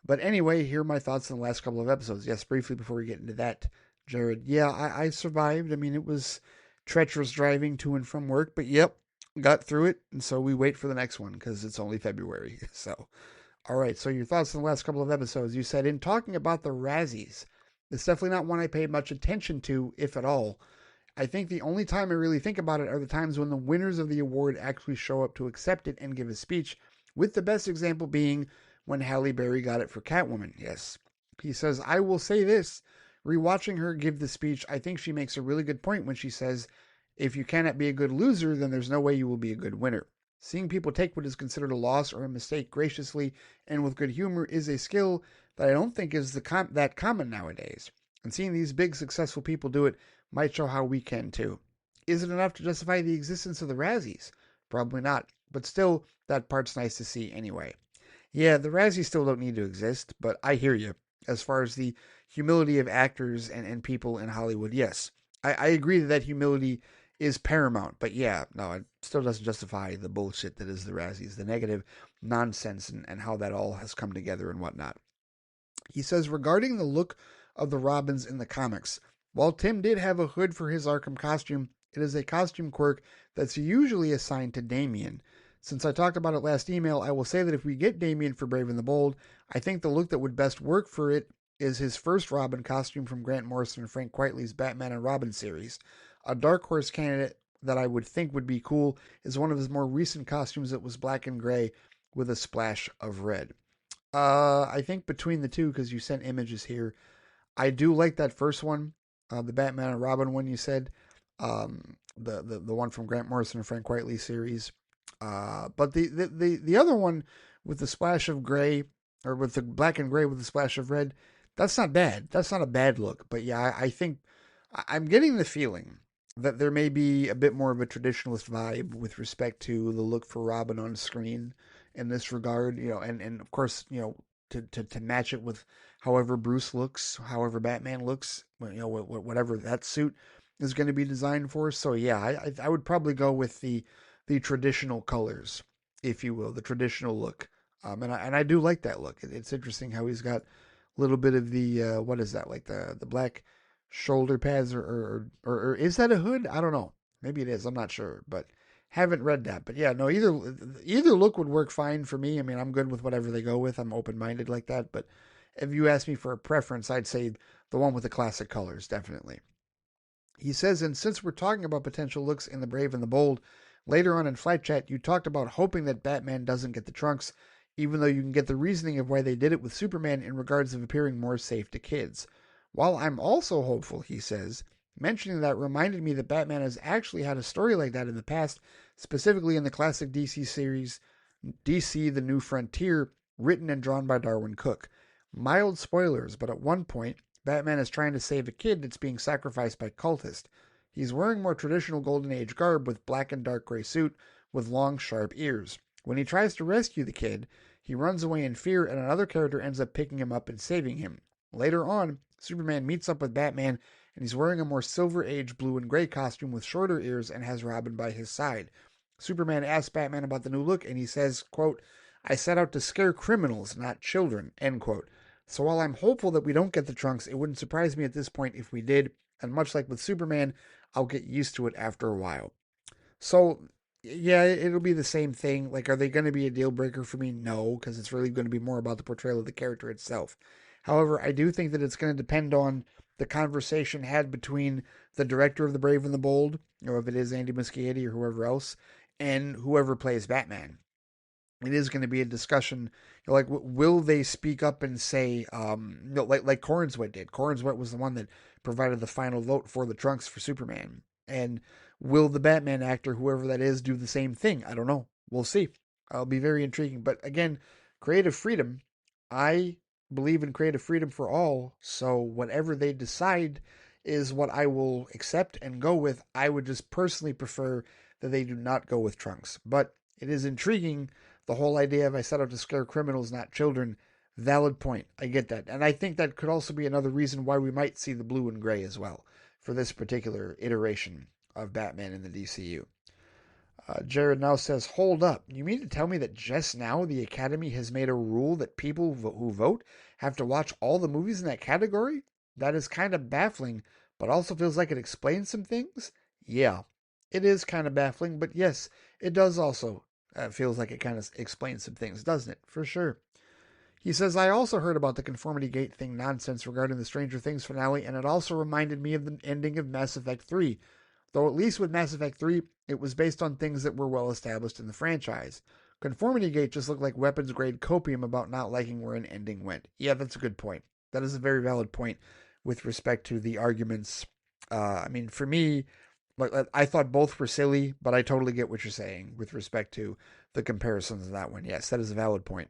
But anyway, here are my thoughts on the last couple of episodes. Yes, briefly before we get into that, Jared. Yeah, I survived. I mean, it was treacherous driving to and from work, but yep, got through it. And so we wait for the next one because it's only February. So, all right. So your thoughts on the last couple of episodes. You said, in talking about the Razzies, it's definitely not one I paid much attention to, if at all. I think the only time I really think about it are the times when the winners of the award actually show up to accept it and give a speech, with the best example being when Halle Berry got it for Catwoman. Yes. He says, I will say this. Rewatching her give the speech, I think she makes a really good point when she says, if you cannot be a good loser, then there's no way you will be a good winner. Seeing people take what is considered a loss or a mistake graciously and with good humor is a skill that I don't think is that common nowadays. And seeing these big successful people do it might show how we can too. Is it enough to justify the existence of the Razzies? Probably not. But still, that part's nice to see anyway. Yeah, the Razzies still don't need to exist, but I hear you. As far as the humility of actors and people in Hollywood, yes. I agree that humility is paramount, but yeah, no, it still doesn't justify the bullshit that is the Razzies, the negative nonsense and how that all has come together and whatnot. He says, regarding the look of the Robins in the comics, while Tim did have a hood for his Arkham costume, it is a costume quirk that's usually assigned to Damian. Since I talked about it last email, I will say that if we get Damian for Brave and the Bold, I think the look that would best work for it is his first Robin costume from Grant Morrison and Frank Quitely's Batman and Robin series. A dark horse candidate that I would think would be cool is one of his more recent costumes that was black and gray with a splash of red. I think between the two, because you sent images here, I do like that first one, the Batman and Robin one you said, the one from Grant Morrison and Frank Quitely series. But the other one with the splash of gray, or with the black and gray with the splash of red, that's not bad. That's not a bad look. But yeah, I think I'm getting the feeling that there may be a bit more of a traditionalist vibe with respect to the look for Robin on screen in this regard, and of course, to match it with however Bruce looks, however Batman looks, whatever that suit is going to be designed for. So yeah, I would probably go with the traditional colors, if you will, the traditional look. And I do like that look. It's interesting how he's got a little bit of the what is that, like the black shoulder pads, or is that a hood? I don't know. Maybe it is. I'm not sure, but haven't read that. But yeah, no, either look would work fine for me. I mean, I'm good with whatever they go with. I'm open-minded like that. But if you ask me for a preference, I'd say the one with the classic colors, definitely. He says, and since we're talking about potential looks in The Brave and the Bold, later on in Flight Chat, you talked about hoping that Batman doesn't get the trunks, even though you can get the reasoning of why they did it with Superman in regards of appearing more safe to kids. While I'm also hopeful, he says, Mentioning that reminded me that Batman has actually had a story like that in the past, specifically in the classic DC series, DC The New Frontier, written and drawn by Darwin Cook. Mild spoilers, but at one point, Batman is trying to save a kid that's being sacrificed by cultists. He's wearing more traditional Golden Age garb with black and dark gray suit with long, sharp ears. When he tries to rescue the kid, he runs away in fear, and another character ends up picking him up and saving him. Later on, Superman meets up with Batman, and he's wearing a more Silver Age blue and gray costume with shorter ears and has Robin by his side. Superman asks Batman about the new look, and he says, quote, I set out to scare criminals, not children, end quote. So while I'm hopeful that we don't get the trunks, it wouldn't surprise me at this point if we did, and much like with Superman, I'll get used to it after a while. So, yeah, it'll be the same thing. Like, are they going to be a deal breaker for me? No, because it's really going to be more about the portrayal of the character itself. However, I do think that it's going to depend on the conversation had between the director of The Brave and the Bold, or if it is Andy Muschietti or whoever else, and whoever plays Batman. It is going to be a discussion. Like, will they speak up and say, like Cornswet did? Cornswet was the one that provided the final vote for the trunks for Superman. And will the Batman actor, whoever that is, do the same thing? I don't know. We'll see. It'll be very intriguing. But again, creative freedom. I believe in creative freedom for all. So whatever they decide is what I will accept and go with. I would just personally prefer that they do not go with trunks. But it is intriguing, the whole idea of I set out to scare criminals, not children. Valid point. I get that. And I think that could also be another reason why we might see the blue and gray as well for this particular iteration of Batman in the DCU. Jared now says, hold up. You mean to tell me that just now the Academy has made a rule that people who vote have to watch all the movies in that category? That is kind of baffling, but also feels like it explains some things? Yeah, it is kind of baffling, but yes, it does also feels like it kind of explains some things, doesn't it? For sure. He says, I also heard about the conformity gate thing nonsense regarding the Stranger Things finale, and it also reminded me of the ending of Mass Effect 3. Though at least with Mass Effect 3, it was based on things that were well established in the franchise. Conformity gate just looked like weapons grade copium about not liking where an ending went. Yeah, that's a good point. That is a very valid point with respect to the arguments. I mean, for me, like I thought both were silly, but I totally get what you're saying with respect to the comparisons of that one. Yes, that is a valid point.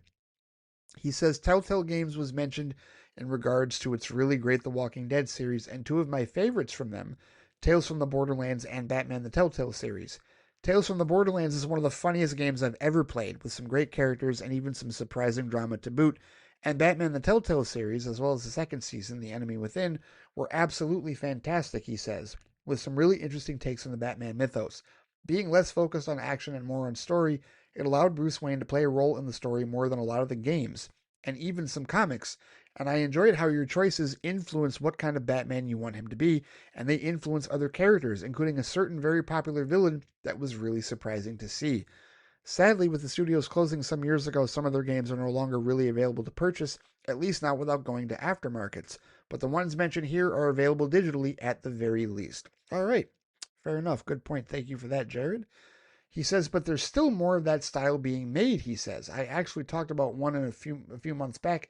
He says Telltale Games was mentioned in regards to its really great The Walking Dead series, and two of my favorites from them, Tales from the Borderlands and Batman the Telltale series. Tales from the Borderlands is one of the funniest games I've ever played, with some great characters and even some surprising drama to boot. And Batman the Telltale series, as well as the second season, The Enemy Within, were absolutely fantastic, he says, with some really interesting takes on the Batman mythos. Being less focused on action and more on story, it allowed Bruce Wayne to play a role in the story more than a lot of the games, and even some comics. And I enjoyed how your choices influence what kind of Batman you want him to be, and they influence other characters, including a certain very popular villain that was really surprising to see. Sadly, with the studios closing some years ago, some of their games are no longer really available to purchase, at least not without going to aftermarkets. But the ones mentioned here are available digitally at the very least. All right, fair enough. Good point. Thank you for that, Jared. He says, but there's still more of that style being made, he says. I actually talked about one in a few months back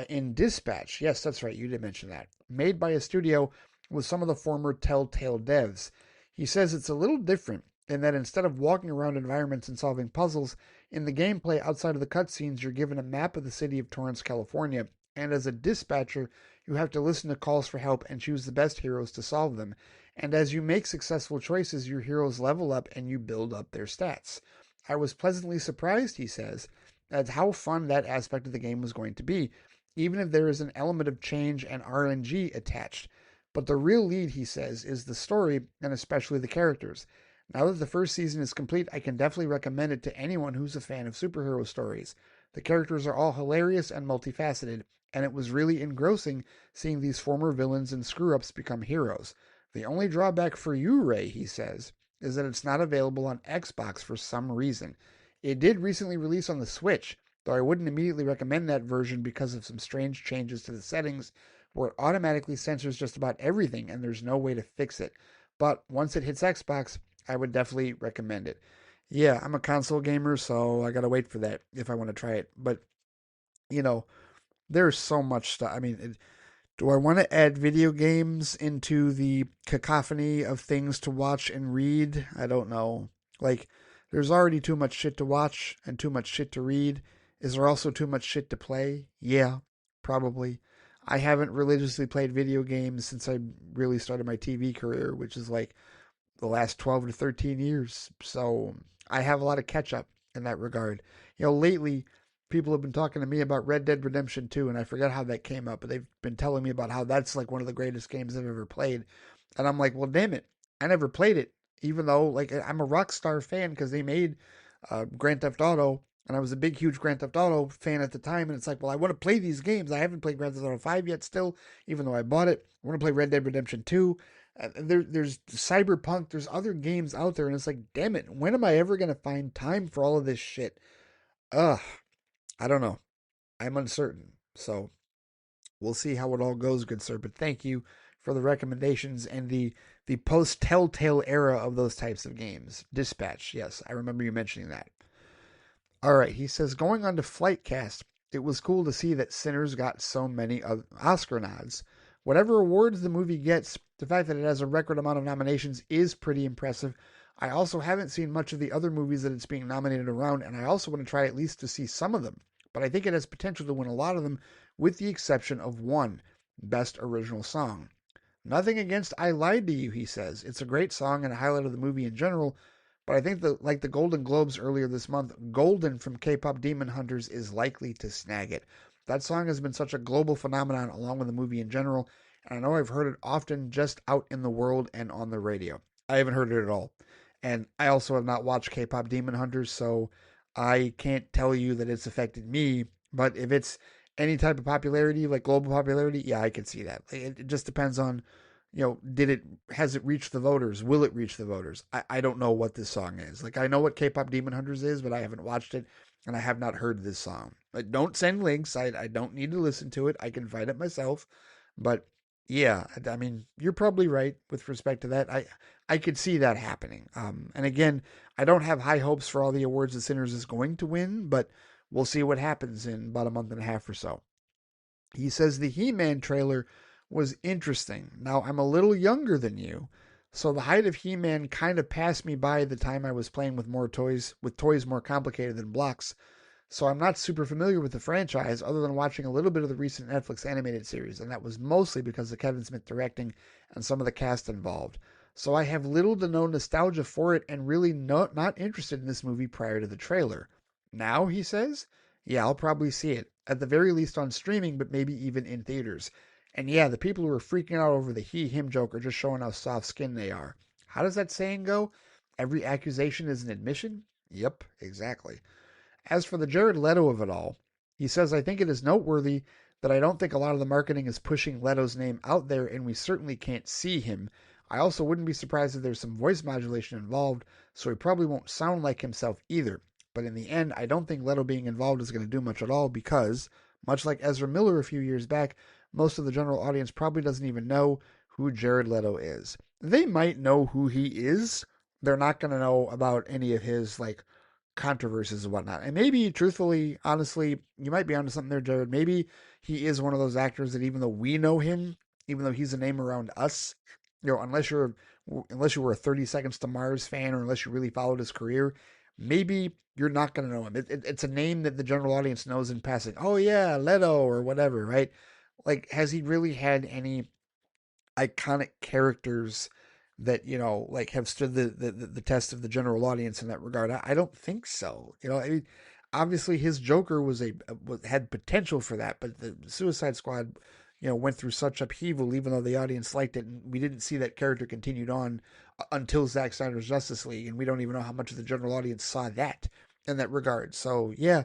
in Dispatch. Yes, that's right. You did mention that. Made by a studio with some of the former Telltale devs. He says it's a little different in that instead of walking around environments and solving puzzles, in the gameplay outside of the cutscenes, you're given a map of the city of Torrance, California. And as a dispatcher, you have to listen to calls for help and choose the best heroes to solve them. And as you make successful choices, your heroes level up and you build up their stats. I was pleasantly surprised, he says, at how fun that aspect of the game was going to be, even if there is an element of change and RNG attached. But the real lead, he says, is the story and especially the characters. Now that the first season is complete, I can definitely recommend it to anyone who's a fan of superhero stories. The characters are all hilarious and multifaceted, and it was really engrossing seeing these former villains and screw-ups become heroes. The only drawback for you, Ray, he says, is that it's not available on Xbox for some reason. It did recently release on the Switch, though I wouldn't immediately recommend that version because of some strange changes to the settings where it automatically censors just about everything and there's no way to fix it. But once it hits Xbox, I would definitely recommend it. Yeah, I'm a console gamer, so I gotta wait for that if I want to try it. But, you know, there's so much stuff. I mean, Do I want to add video games into the cacophony of things to watch and read? I don't know. Like, there's already too much shit to watch and too much shit to read. Is there also too much shit to play? Yeah, probably. I haven't religiously played video games since I really started my TV career, which is like the last 12 to 13 years. So I have a lot of catch up in that regard. Lately, people have been talking to me about Red Dead Redemption 2, and I forget how that came up, but they've been telling me about how that's like one of the greatest games I've ever played. And I'm like, well, damn it. I never played it, even though like I'm a Rockstar fan because they made Grand Theft Auto, and I was a big, huge Grand Theft Auto fan at the time. And it's like, well, I want to play these games. I haven't played Grand Theft Auto 5 yet, still, even though I bought it. I want to play Red Dead Redemption 2. There's Cyberpunk, there's other games out there, and it's like, damn it, when am I ever gonna find time for all of this shit? Ugh, I don't know. I'm uncertain. So we'll see how it all goes, good sir. But thank you for the recommendations and the post Telltale era of those types of games. Dispatch, yes, I remember you mentioning that. All right, he says, going on to Flight Cast, it was cool to see that Sinners got so many Oscar nods. Whatever awards the movie gets, the fact that it has a record amount of nominations is pretty impressive. I also haven't seen much of the other movies that it's being nominated around, and I also want to try at least to see some of them. But I think it has potential to win a lot of them, with the exception of one, Best Original Song. Nothing against I Lied to You, he says. It's a great song and a highlight of the movie in general, but I think that, like the Golden Globes earlier this month, Golden from K-pop Demon Hunters is likely to snag it. That song has been such a global phenomenon along with the movie in general, and I know I've heard it often just out in the world and on the radio. I haven't heard it at all. And I also have not watched K-pop Demon Hunters, so I can't tell you that it's affected me, but if it's any type of popularity, like global popularity, yeah, I can see that. It just depends on, has it reached the voters? Will it reach the voters? I don't know what this song is. Like, I know what K-pop Demon Hunters is, but I haven't watched it, and I have not heard this song. But don't send links. I don't need to listen to it. I can find it myself. But yeah, I mean, you're probably right with respect to that. I could see that happening. And again, I don't have high hopes for all the awards that Sinners is going to win, but we'll see what happens in about a month and a half or so. He says the He-Man trailer was interesting. Now, I'm a little younger than you, so the height of He-Man kind of passed me by the time I was playing with toys more complicated than blocks. So I'm not super familiar with the franchise other than watching a little bit of the recent Netflix animated series, and that was mostly because of Kevin Smith directing and some of the cast involved. So I have little to no nostalgia for it and really not interested in this movie prior to the trailer. Now, he says, yeah, I'll probably see it, at the very least on streaming, but maybe even in theaters. And yeah, the people who are freaking out over the he-him joke are just showing how soft-skinned they are. How does that saying go? Every accusation is an admission? Yep, exactly. As for the Jared Leto of it all, he says, I think it is noteworthy that I don't think a lot of the marketing is pushing Leto's name out there, and we certainly can't see him. I also wouldn't be surprised if there's some voice modulation involved, so he probably won't sound like himself either. But in the end, I don't think Leto being involved is going to do much at all because, much like Ezra Miller a few years back, most of the general audience probably doesn't even know who Jared Leto is. They might know who he is. They're not going to know about any of his, like, controversies and whatnot. And maybe, truthfully, honestly, you might be onto something there, Jared. Maybe he is one of those actors that even though we know him, even though he's a name around us, unless you were a 30 Seconds to Mars fan or unless you really followed his career, maybe you're not going to know him. It's a name that the general audience knows in passing. Oh, yeah, Leto or whatever, right? Like, has he really had any iconic characters that like have stood the test of the general audience in that regard? I don't think so. I mean, obviously his Joker had potential for that, but the Suicide Squad went through such upheaval, even though the audience liked it, and we didn't see that character continued on until Zack Snyder's Justice League, and we don't even know how much of the general audience saw that in that regard. So yeah,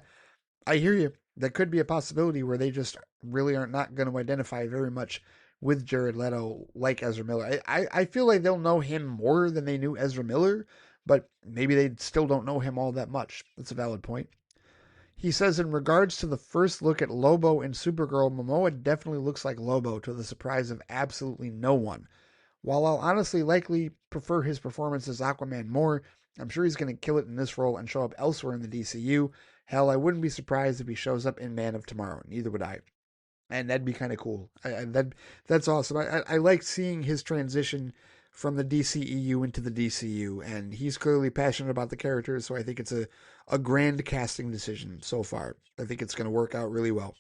I hear you. That could be a possibility where they just really are not going to identify very much with Jared Leto like Ezra Miller. I feel like they'll know him more than they knew Ezra Miller, but maybe they still don't know him all that much. That's a valid point. He says in regards to the first look at Lobo and Supergirl, Momoa definitely looks like Lobo to the surprise of absolutely no one. While I'll honestly likely prefer his performance as Aquaman more, I'm sure he's going to kill it in this role and show up elsewhere in the DCU. Hell, I wouldn't be surprised if he shows up in Man of Tomorrow. Neither would I. And that'd be kind of cool. That's awesome. I like seeing his transition from the DCEU into the DCU, and he's clearly passionate about the characters, so I think it's a grand casting decision so far. I think it's going to work out really well.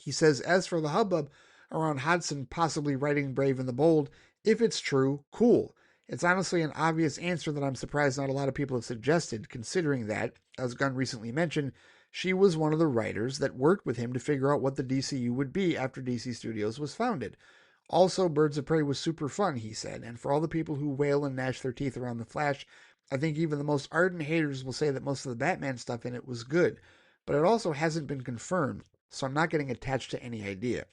He says, as for the hubbub around Hodson possibly writing Brave and the Bold, if it's true, cool. It's honestly an obvious answer that I'm surprised not a lot of people have suggested, considering that, as Gunn recently mentioned, she was one of the writers that worked with him to figure out what the DCU would be after DC Studios was founded. Also, Birds of Prey was super fun, he said, and for all the people who wail and gnash their teeth around the Flash, I think even the most ardent haters will say that most of the Batman stuff in it was good. But it also hasn't been confirmed, so I'm not getting attached to any idea.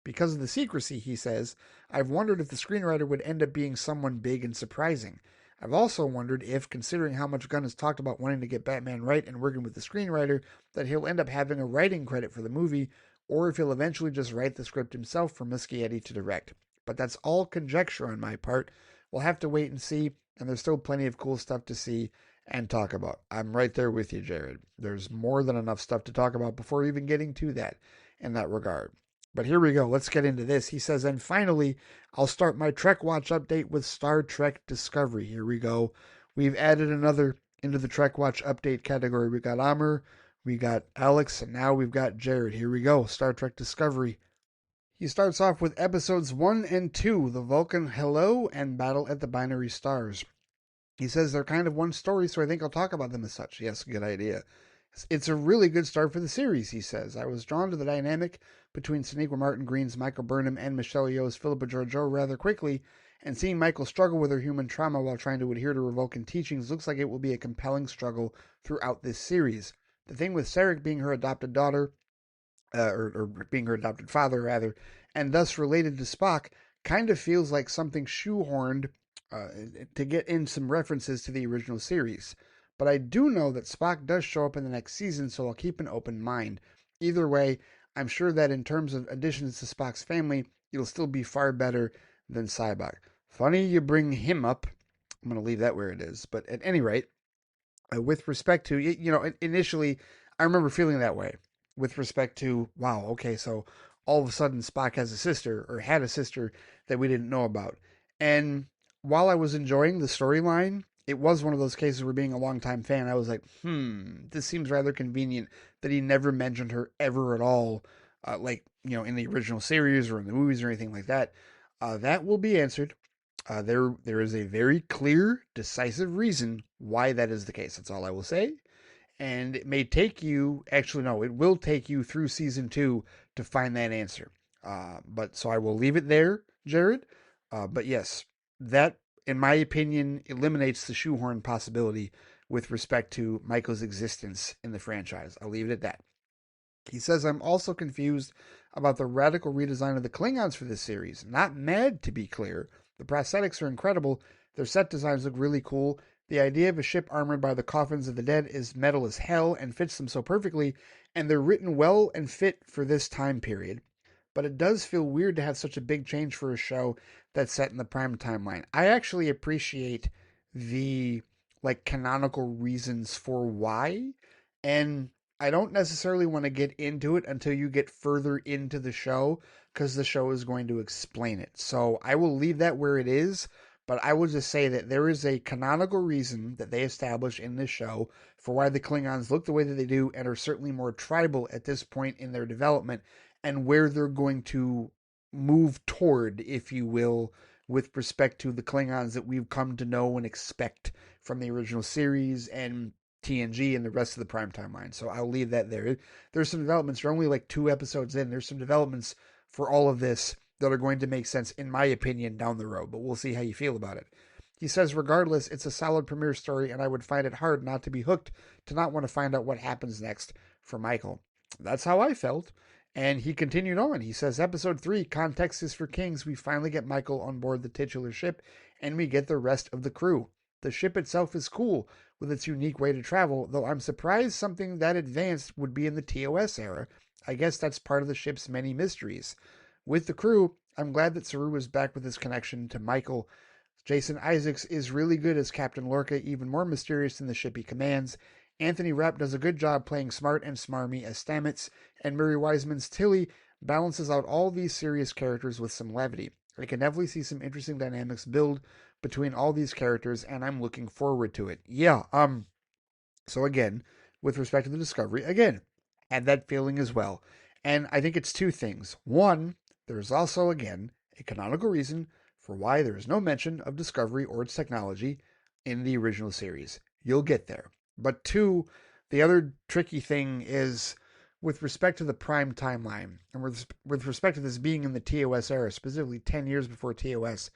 Because of the secrecy, he says, I've wondered if the screenwriter would end up being someone big and surprising. I've also wondered if, considering how much Gunn has talked about wanting to get Batman right and working with the screenwriter, that he'll end up having a writing credit for the movie, or if he'll eventually just write the script himself for Muschietti to direct. But that's all conjecture on my part. We'll have to wait and see, and there's still plenty of cool stuff to see and talk about. I'm right there with you, Jared. There's more than enough stuff to talk about before even getting to that in that regard. But here we go. Let's get into this. He says, and finally, I'll start my Trek Watch update with Star Trek Discovery. Here we go. We've added another into the Trek Watch update category. We got Amr, we got Alex, and now we've got Jared. Here we go. Star Trek Discovery. He starts off with episodes 1 and 2, The Vulcan Hello and Battle at the Binary Stars. He says they're kind of one story, so I think I'll talk about them as such. Yes, good idea. It's a really good start for the series, he says. I was drawn to the dynamic between Sonequa Martin Green's Michael Burnham and Michelle Yeoh's Philippa Georgiou rather quickly, and seeing Michael struggle with her human trauma while trying to adhere to her Vulcan teachings looks like it will be a compelling struggle throughout this series. The thing with Sarek being her adopted daughter, or being her adopted father, rather, and thus related to Spock, kind of feels like something shoehorned uh, to get in some references to the original series. But I do know that Spock does show up in the next season, so I'll keep an open mind. Either way, I'm sure that in terms of additions to Spock's family, it'll still be far better than Sybok. Funny you bring him up. I'm going to leave that where it is. But at any rate, with respect to, initially, I remember feeling that way with respect to, wow, okay, so all of a sudden Spock has a sister or had a sister that we didn't know about. And while I was enjoying the storyline, it was one of those cases where being a longtime fan, I was like, this seems rather convenient that he never mentioned her ever at all, in the original series or in the movies or anything like that. That will be answered. There is a very clear, decisive reason why that is the case. That's all I will say. And it may take you, actually, no, it will take you through season 2 to find that answer. But so I will leave it there, Jared. But yes, that, in my opinion, eliminates the shoehorn possibility with respect to Michael's existence in the franchise. I'll leave it at that. He says, I'm also confused about the radical redesign of the Klingons for this series. Not mad, to be clear. The prosthetics are incredible. Their set designs look really cool. The idea of a ship armored by the coffins of the dead is metal as hell and fits them so perfectly, and they're written well and fit for this time period. But it does feel weird to have such a big change for a show that's set in the prime timeline. I actually appreciate the canonical reasons for why, and I don't necessarily want to get into it until you get further into the show because the show is going to explain it. So I will leave that where it is, but I will just say that there is a canonical reason that they establish in this show for why the Klingons look the way that they do and are certainly more tribal at this point in their development and where they're going to move toward, if you will, with respect to the Klingons that we've come to know and expect from the original series and TNG and the rest of the prime timeline. So I'll leave that there. There's some developments. We're only like 2 episodes in. There's some developments for all of this that are going to make sense, in my opinion, down the road. But we'll see how you feel about it. He says, regardless, it's a solid premiere story, and I would find it hard not to be hooked, to not want to find out what happens next for Michael. That's how I felt. And he continued on. He says, episode 3, Context is for Kings. We finally get Michael on board the titular ship, and we get the rest of the crew. The ship itself is cool, with its unique way to travel, though I'm surprised something that advanced would be in the TOS era. I guess that's part of the ship's many mysteries. With the crew, I'm glad that Saru is back with his connection to Michael. Jason Isaacs is really good as Captain Lorca, even more mysterious than the ship he commands. Anthony Rapp does a good job playing smart and smarmy as Stamets, and Murray Wiseman's Tilly balances out all these serious characters with some levity. I can definitely see some interesting dynamics build between all these characters, and I'm looking forward to it. Yeah, so again, with respect to the Discovery, again, had that feeling as well. And I think it's two things. One, there's also, again, a canonical reason for why there is no mention of Discovery or its technology in the original series. You'll get there. But two, the other tricky thing is with respect to the Prime timeline, and with respect to this being in the TOS era, specifically 10 years before TOS,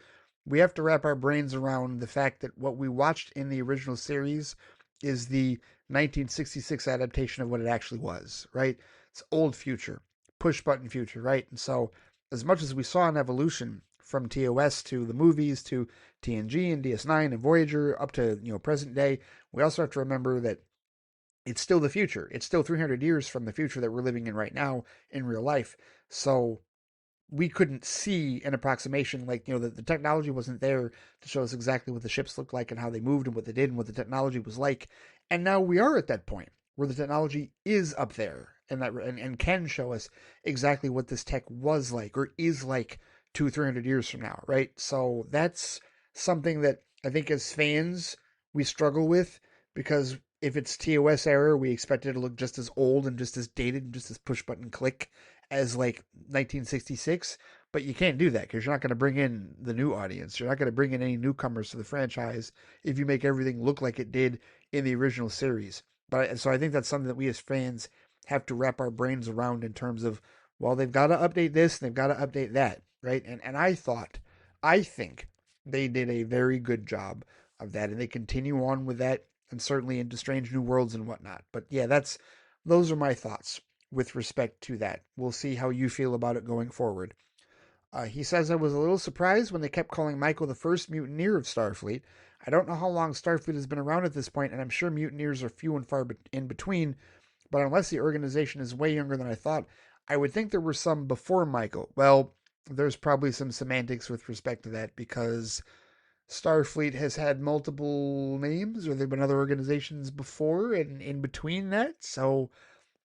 we have to wrap our brains around the fact that what we watched in the original series is the 1966 adaptation of what it actually was, right? It's old future, push button future, right? And so, as much as we saw an evolution from TOS to the movies to TNG and DS9 and Voyager up to present day, we also have to remember that it's still the future. It's still 300 years from the future that we're living in right now in real life. So we couldn't see an approximation like the technology wasn't there to show us exactly what the ships looked like and how they moved and what they did and what the technology was like. And now we are at that point where the technology is up there and can show us exactly what this tech was like or is like 200-300 years from now, right? So that's something that I think as fans we struggle with, because if it's TOS era, we expect it to look just as old and just as dated and just as push button click as like 1966, but you can't do that because you're not going to bring in the new audience. You're not going to bring in any newcomers to the franchise if you make everything look like it did in the original series. So I think that's something that we as fans have to wrap our brains around in terms of, well, they've got to update this and they've got to update that, right? And I think they did a very good job of that, and they continue on with that, and certainly into Strange New Worlds and whatnot. But yeah, those are my thoughts with respect to that. We'll see how you feel about it going forward. He says, I was a little surprised when they kept calling Michael the first mutineer of Starfleet. I don't know how long Starfleet has been around at this point, and I'm sure mutineers are few and far in between, but unless the organization is way younger than I thought, I would think there were some before Michael. Well, there's probably some semantics with respect to that, because Starfleet has had multiple names, or there have been other organizations before and in between that, so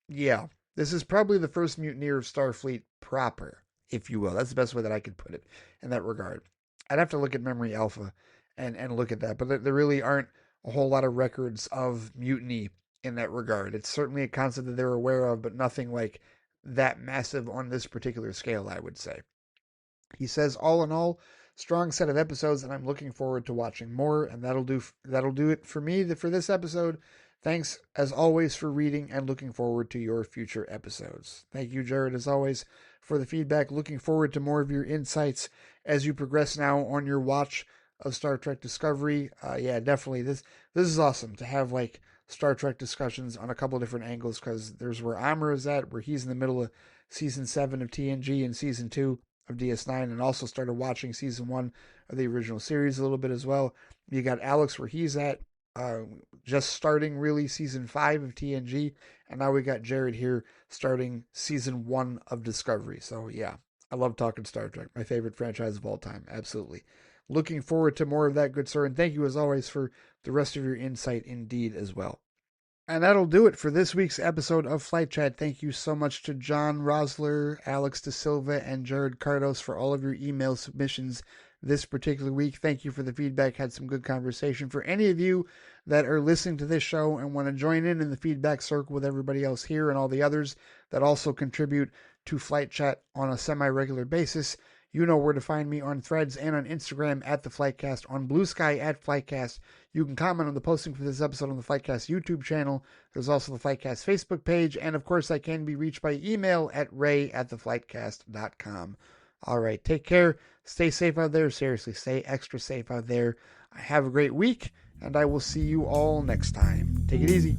yeah, this is probably the first mutineer of Starfleet proper, if you will. That's the best way that I could put it in that regard. I'd have to look at Memory Alpha and look at that, but there really aren't a whole lot of records of mutiny in that regard. It's certainly a concept that they're aware of, but nothing like that massive on this particular scale, I would say. He says, all in all, strong set of episodes, and I'm looking forward to watching more, and that'll do it for me for this episode. Thanks, as always, for reading and looking forward to your future episodes. Thank you, Jared, as always, for the feedback. Looking forward to more of your insights as you progress now on your watch of Star Trek Discovery. Yeah, definitely. This is awesome to have like Star Trek discussions on a couple of different angles, because there's where Amr is at, where he's in the middle of Season 7 of TNG and Season 2 of DS9, and also started watching Season 1 of the original series a little bit as well. You got Alex where he's at, just starting really Season 5 of TNG, and now we got Jared here starting Season 1 of Discovery. So yeah, I love talking Star Trek, my favorite franchise of all time, absolutely. Looking forward to more of that, good sir, and thank you as always for the rest of your insight indeed as well. And that'll do it for this week's episode of Flight Chat. Thank you so much to John Rosler, Alex De Silva, and Jared Cardos for all of your email submissions this particular week. Thank you for the feedback. Had some good conversation. For any of you that are listening to this show and want to join in the feedback circle with everybody else here and all the others that also contribute to Flight Chat on a semi-regular basis, you know where to find me on Threads and on Instagram at the FlightCast, on BlueSky at FlightCast. You can comment on the posting for this episode on the FlightCast YouTube channel. There's also the FlightCast Facebook page, and of course I can be reached by email at ray@theflightcast.com. All right, take care. Stay safe out there. Seriously, stay extra safe out there. Have a great week, and I will see you all next time. Take it easy.